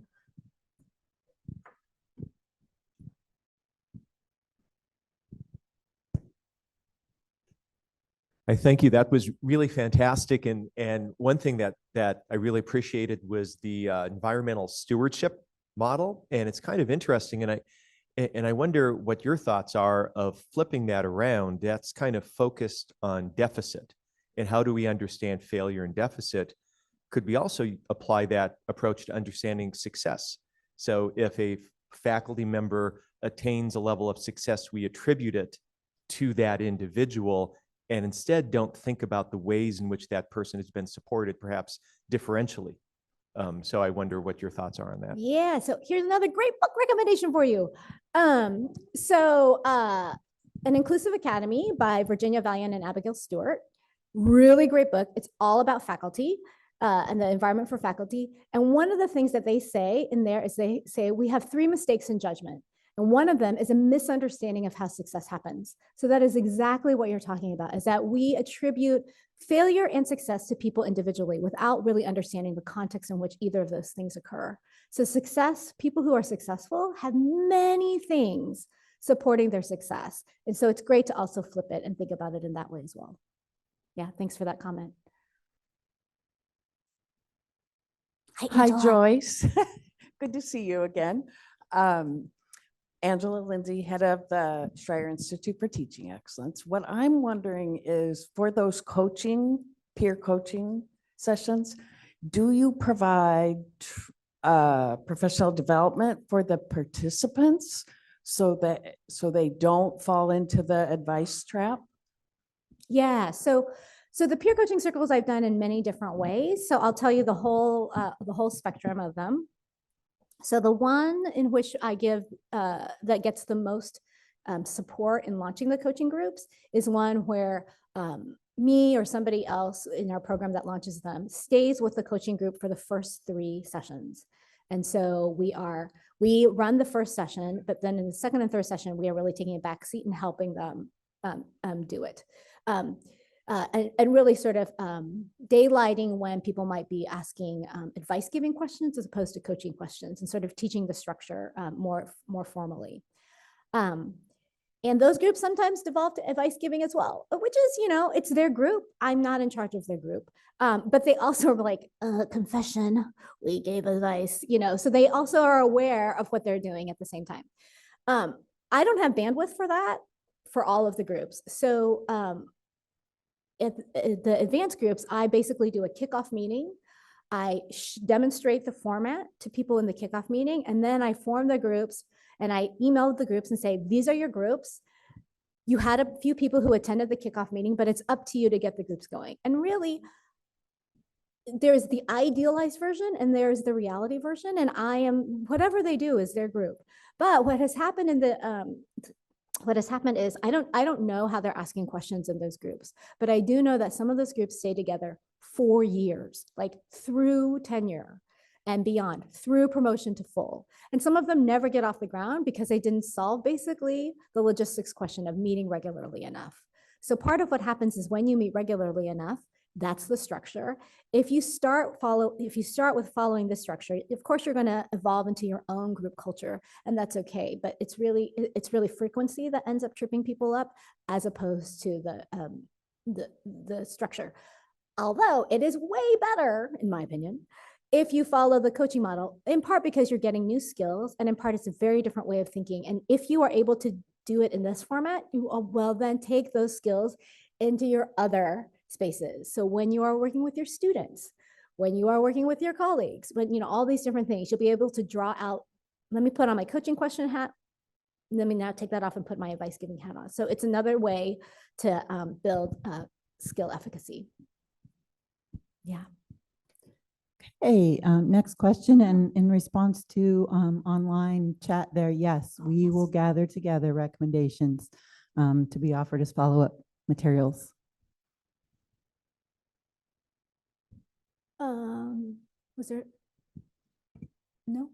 I thank you. That was really fantastic. And one thing that I really appreciated was the environmental stewardship model. And it's kind of interesting. And I wonder what your thoughts are of flipping that around. That's kind of focused on deficit. And how do we understand failure and deficit? Could we also apply that approach to understanding success? So if a faculty member attains a level of success, we attribute it to that individual, and instead don't think about the ways in which that person has been supported, perhaps differentially. So I wonder what your thoughts are on that. Yeah, so here's another great book recommendation for you. An Inclusive Academy by Virginia Valiant and Abigail Stewart. Really great book. It's all about faculty and the environment for faculty. And one of the things that they say in there is they say we have 3 mistakes in judgment. And one of them is a misunderstanding of how success happens. So that is exactly what you're talking about, is that we attribute failure and success to people individually without really understanding the context in which either of those things occur. So success, people who are successful have many things supporting their success. And so it's great to also flip it and think about it in that way as well. Yeah, thanks for that comment. Hi, Joyce. Good to see you again. Angela Lindsay, head of the Schreier Institute for Teaching Excellence. What I'm wondering is for those peer coaching sessions, do you provide professional development for the participants so they don't fall into the advice trap? Yeah, so the peer coaching circles I've done in many different ways. So I'll tell you the whole spectrum of them. So the one in which I give that gets the most support in launching the coaching groups is one where me or somebody else in our program that launches them stays with the coaching group for the first 3 sessions. And so we run the first session, but then in the second and third session, we are really taking a back seat and helping them do it. And really sort of daylighting when people might be asking advice-giving questions as opposed to coaching questions, and sort of teaching the structure more formally. And those groups sometimes devolve to advice-giving as well, which is, you know, it's their group. I'm not in charge of their group. But they also are like, confession, we gave advice, you know, so they also are aware of what they're doing at the same time. I don't have bandwidth for that for all of the groups. So at the advanced groups, I basically do a kickoff meeting I demonstrate the format to people in the kickoff meeting, and then I form the groups and I email the groups and say, these are your groups. You had a few people who attended the kickoff meeting, but it's up to you to get the groups going. And really, there's the idealized version and there's the reality version. And whatever they do is their group. But what has happened is I don't know how they're asking questions in those groups, but I do know that some of those groups stay together for years, like through tenure and beyond, through promotion to full. And some of them never get off the ground because they didn't solve basically the logistics question of meeting regularly enough. So part of what happens is when you meet regularly enough, that's the structure. If you start with following this structure, of course, you're going to evolve into your own group culture, and that's okay. But it's really frequency that ends up tripping people up, as opposed to the structure. Although it is way better, in my opinion, if you follow the coaching model, in part because you're getting new skills, and in part it's a very different way of thinking. And if you are able to do it in this format, you will then take those skills into your other spaces. So when you are working with your students, when you are working with your colleagues, when all these different things, you'll be able to draw out, let me put on my coaching question hat, and let me now take that off and put my advice giving hat on. So it's another way to build skill efficacy. Yeah. Hey, next question, and in response to online chat there, yes, we will gather together recommendations to be offered as follow-up materials. Was there? No?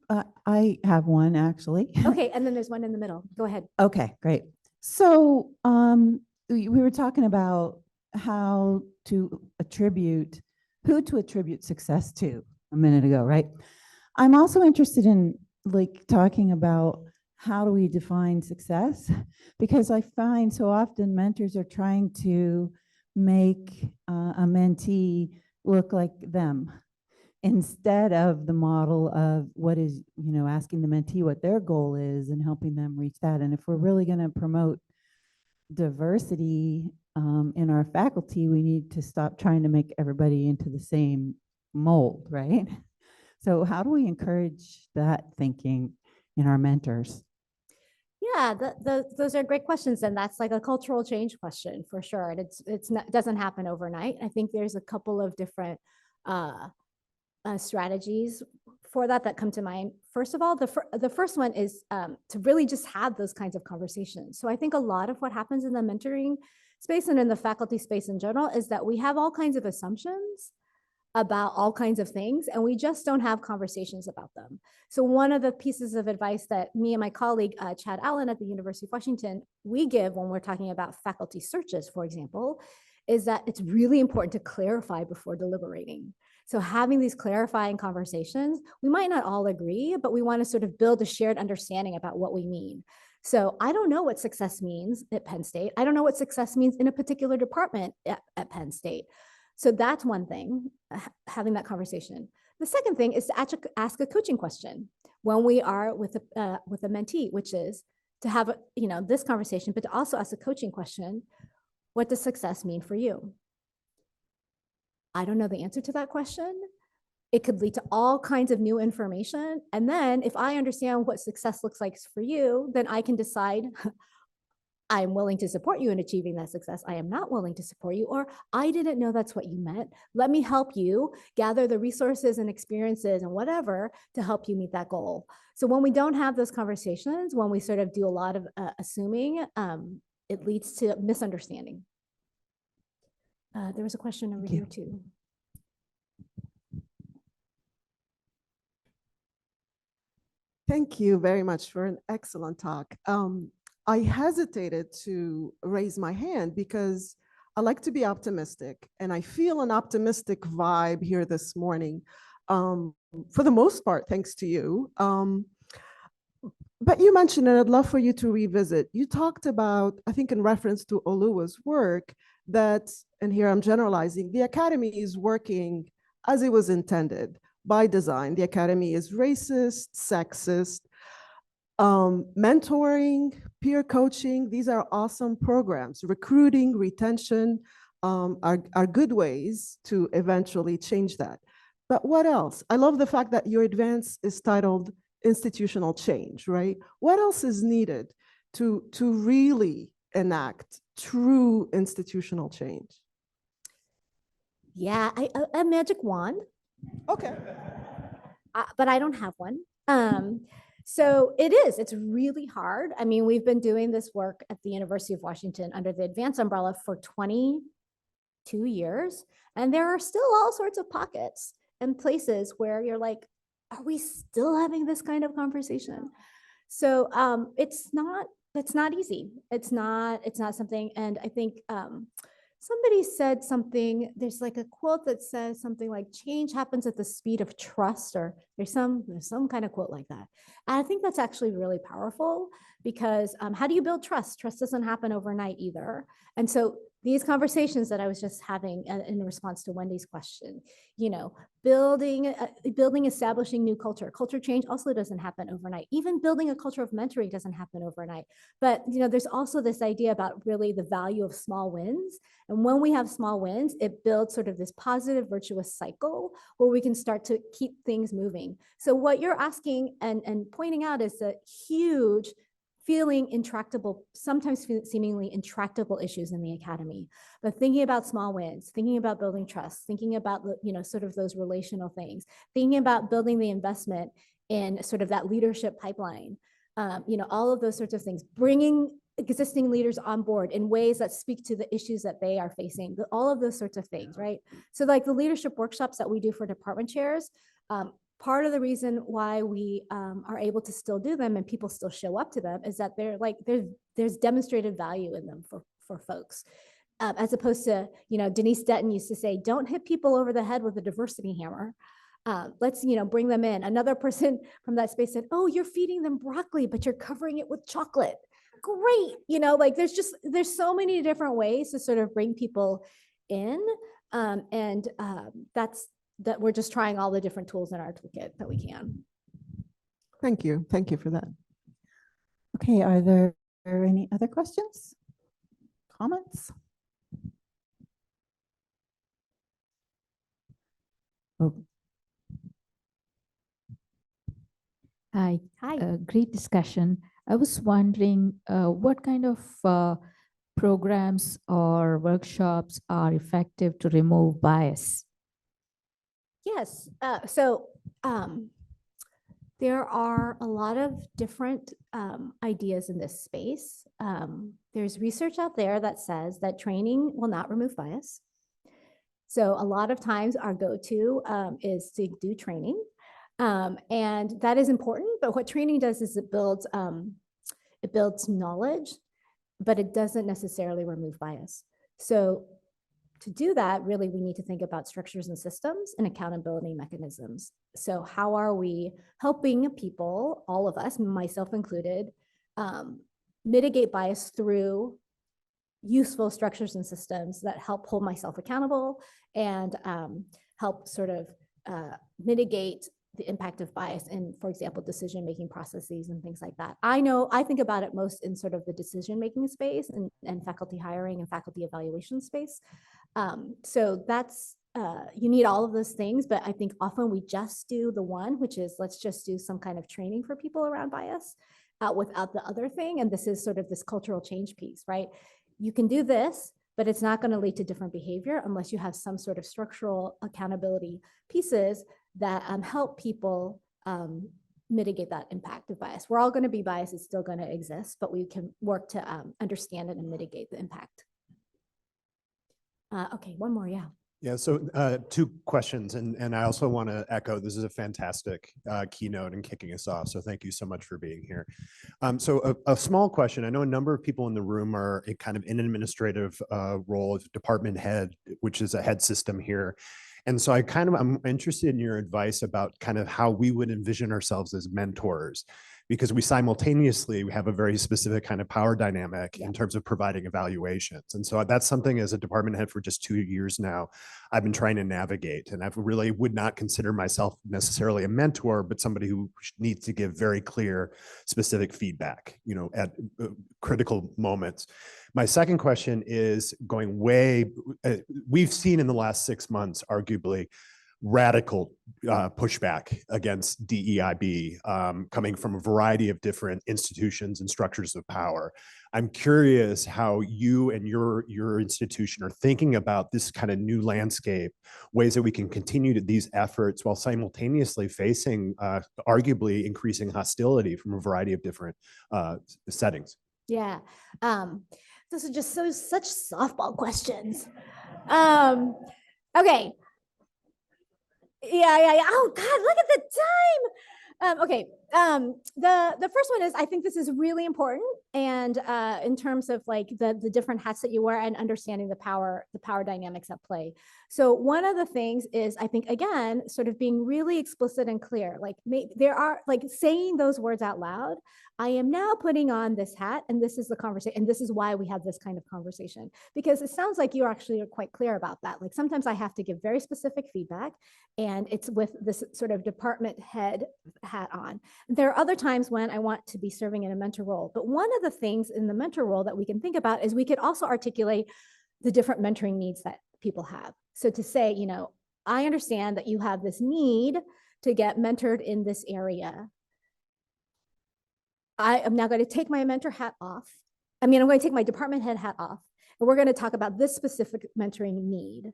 I have one actually. Okay, and then there's one in the middle. Go ahead. Okay, great. So we were talking about who to attribute success to a minute ago, right? I'm also interested in talking about how do we define success? Because I find so often mentors are trying to make a mentee look like them instead of the model of what is, asking the mentee what their goal is and helping them reach that. And if we're really going to promote diversity in our faculty, we need to stop trying to make everybody into the same mold, right? So how do we encourage that thinking in our mentors? Yeah, those are great questions, and that's like a cultural change question for sure. And it doesn't happen overnight. I think there's a couple of different strategies for that come to mind. First of all, the first one is to really just have those kinds of conversations. So I think a lot of what happens in the mentoring space and in the faculty space in general is that we have all kinds of assumptions about all kinds of things, and we just don't have conversations about them. So one of the pieces of advice that me and my colleague, Chad Allen at the University of Washington, we give when we're talking about faculty searches, for example, is that it's really important to clarify before deliberating. So having these clarifying conversations, we might not all agree, but we want to sort of build a shared understanding about what we mean. So I don't know what success means at Penn State. I don't know what success means in a particular department at Penn State. So that's one thing, having that conversation. The second thing is to ask a coaching question when we are with a mentee, which is to have this conversation, but to also ask a coaching question. What does success mean for you? I don't know the answer to that question. It could lead to all kinds of new information. And then if I understand what success looks like for you, then I can decide I'm willing to support you in achieving that success. I am not willing to support you, or I didn't know that's what you meant. Let me help you gather the resources and experiences and whatever to help you meet that goal. So when we don't have those conversations, when we sort of do a lot of assuming, it leads to misunderstanding. There was a question over here too. Thank you very much for an excellent talk. I hesitated to raise my hand because I like to be optimistic, and I feel an optimistic vibe here this morning. For the most part, thanks to you. But you mentioned, and I'd love for you to revisit, you talked about, I think in reference to Oluwa's work, that, and here I'm generalizing, the academy is working as it was intended by design. The academy is racist, sexist, mentoring, peer coaching, these are awesome programs. Recruiting, retention are good ways to eventually change that. But what else? I love the fact that your advance is titled institutional change, right? What else is needed to really enact true institutional change? Yeah, a magic wand, Okay. but I don't have one. So it's really hard. I mean, we've been doing this work at the University of Washington under the advanced umbrella for 22 years. And there are still all sorts of pockets and places where you're like, are we still having this kind of conversation? So it's not easy. It's not something. And I think somebody said something, there's like a quote that says something like change happens at the speed of trust, or there's some kind of quote like that. And I think that's actually really powerful because how do you build trust? Trust doesn't happen overnight either. And so these conversations that I was just having in response to Wendy's question, building, establishing new culture change also doesn't happen overnight. Even building a culture of mentoring doesn't happen overnight. But, there's also this idea about really the value of small wins. And when we have small wins, it builds sort of this positive, virtuous cycle where we can start to keep things moving. So what you're asking and pointing out is a huge feeling intractable, sometimes seemingly intractable issues in the academy, but thinking about small wins, thinking about building trust, thinking about, sort of those relational things, thinking about building the investment in sort of that leadership pipeline, all of those sorts of things, bringing existing leaders on board in ways that speak to the issues that they are facing, all of those sorts of things, right? So like the leadership workshops that we do for department chairs, part of the reason why we are able to still do them and people still show up to them is that there's demonstrated value in them for folks. As opposed to, Denise Denton used to say, don't hit people over the head with a diversity hammer. Let's, bring them in. Another person from that space said, oh, you're feeding them broccoli, but you're covering it with chocolate. Great. There's so many different ways to sort of bring people in. That we're just trying all the different tools in our toolkit that we can. Thank you. Thank you for that. Okay, are there any other questions? Comments? Oh. Hi. Hi. Great discussion. I was wondering what kind of programs or workshops are effective to remove bias? Yes. There are a lot of different ideas in this space. There's research out there that says that training will not remove bias. So a lot of times our go-to is to do training. And that is important, but what training does is it builds knowledge, but it doesn't necessarily remove bias. So to do that, really, we need to think about structures and systems and accountability mechanisms. So how are we helping people, all of us, myself included, mitigate bias through useful structures and systems that help hold myself accountable and help sort of mitigate the impact of bias in, for example, decision-making processes and things like that. I think about it most in sort of the decision-making space and faculty hiring and faculty evaluation space. So that's, you need all of those things, but I think often we just do the one, which is let's just do some kind of training for people around bias without the other thing. And this is sort of this cultural change piece, right? You can do this, but it's not going to lead to different behavior unless you have some sort of structural accountability pieces that help people mitigate that impact of bias. We're all going to be biased, it's still going to exist, but we can work to understand it and mitigate the impact. Okay, one more, yeah. Yeah, so two questions, and I also want to echo, this is a fantastic keynote and kicking us off, so thank you so much for being here. So a small question, I know a number of people in the room are kind of in an administrative role of department head, which is a head system here. And so I'm interested in your advice about kind of how we would envision ourselves as mentors, because we simultaneously have a very specific kind of power dynamic in terms of providing evaluations. And so that's something as a department head for just 2 years now, I've been trying to navigate. And I really would not consider myself necessarily a mentor, but somebody who needs to give very clear, specific feedback, at critical moments. My second question is going we've seen in the last 6 months, arguably, radical pushback against DEIB coming from a variety of different institutions and structures of power. I'm curious how you and your institution are thinking about this kind of new landscape, ways that we can continue these efforts while simultaneously facing arguably increasing hostility from a variety of different settings. Yeah. Those are just such softball questions. Okay. Yeah. Oh God, look at the time. Okay. The first one is, I think this is really important. And in terms of like the different hats that you wear and understanding the power dynamics at play. So one of the things is, I think, again, sort of being really explicit and clear, like there are like saying those words out loud. I am now putting on this hat, and this is the conversation, and this is why we have this kind of conversation, because it sounds like you actually are quite clear about that. Like sometimes I have to give very specific feedback, and it's with this sort of department head hat on. There are other times when I want to be serving in a mentor role, but one of the things in the mentor role that we can think about is we could also articulate the different mentoring needs that people have. So to say, you know, I understand that you have this need to get mentored in this area. I am now going to take my mentor hat off. I'm going to take my department head hat off, and we're going to talk about this specific mentoring need.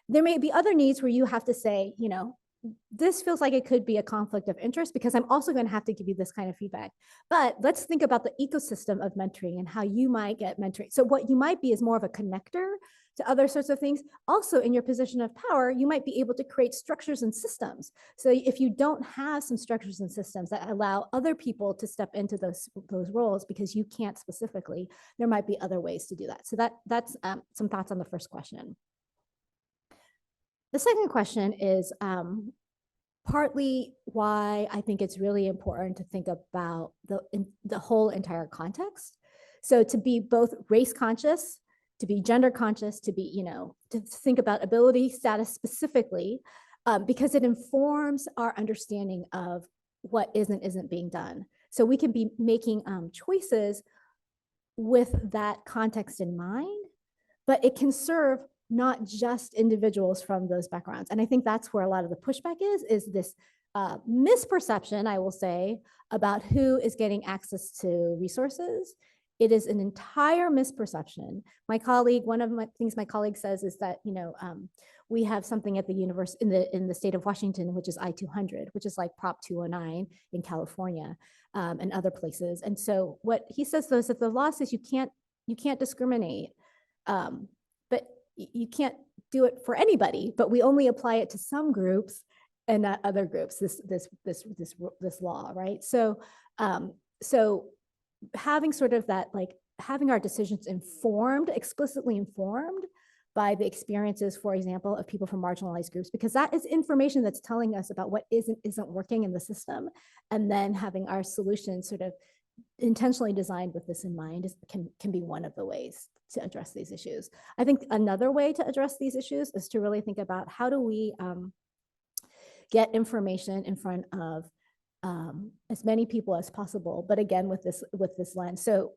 There may be other needs where you have to say, you know, this feels like it could be a conflict of interest because I'm also going to have to give you this kind of feedback. But let's think about the ecosystem of mentoring and how you might get mentoring. So what you might be is more of a connector to other sorts of things. Also, in your position of power, you might be able to create structures and systems. So if you don't have some structures and systems that allow other people to step into those roles because you can't specifically, there might be other ways to do that. So that's some thoughts on the first question. The second question is partly why I think it's really important to think about the whole entire context. So to be both race conscious, to be gender conscious, to be, you know, to think about ability status specifically, because it informs our understanding of what isn't being done. So we can be making choices with that context in mind, but it can serve not just individuals from those backgrounds. And I think that's where a lot of the pushback is this misperception, I will say, about who is getting access to resources. It is an entire misperception. My colleague, one of my things my colleague says is that, you know, we have something at the university in the state of Washington, which is I-200, which is like Prop 209 in California and other places. And so what he says though is that the law says you can't discriminate, but you can't do it for anybody, but we only apply it to some groups and not other groups, this law, right? So having sort of that, like having our decisions explicitly informed by the experiences, for example, of people from marginalized groups, because that is information that's telling us about what isn't working in the system. And then having our solutions sort of intentionally designed with this in mind can be one of the ways to address these issues. I think another way to address these issues is to really think about how do we get information in front of as many people as possible, but again with this lens. So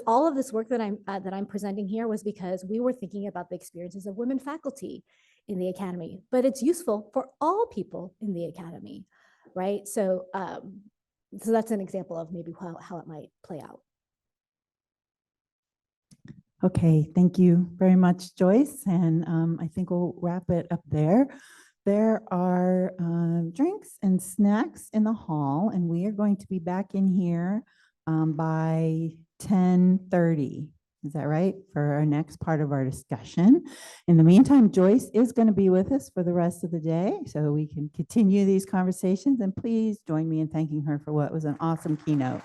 all of this work that I'm presenting here was because we were thinking about the experiences of women faculty in the academy, but it's useful for all people in the academy, right? So so that's an example of maybe how it might play out. Okay, thank you very much, Joyce. And I think we'll wrap it up there. There are drinks and snacks in the hall, and we are going to be back in here by 10:30. Is that right? For our next part of our discussion. In the meantime, Joyce is going to be with us for the rest of the day, so we can continue these conversations. And please join me in thanking her for what was an awesome keynote.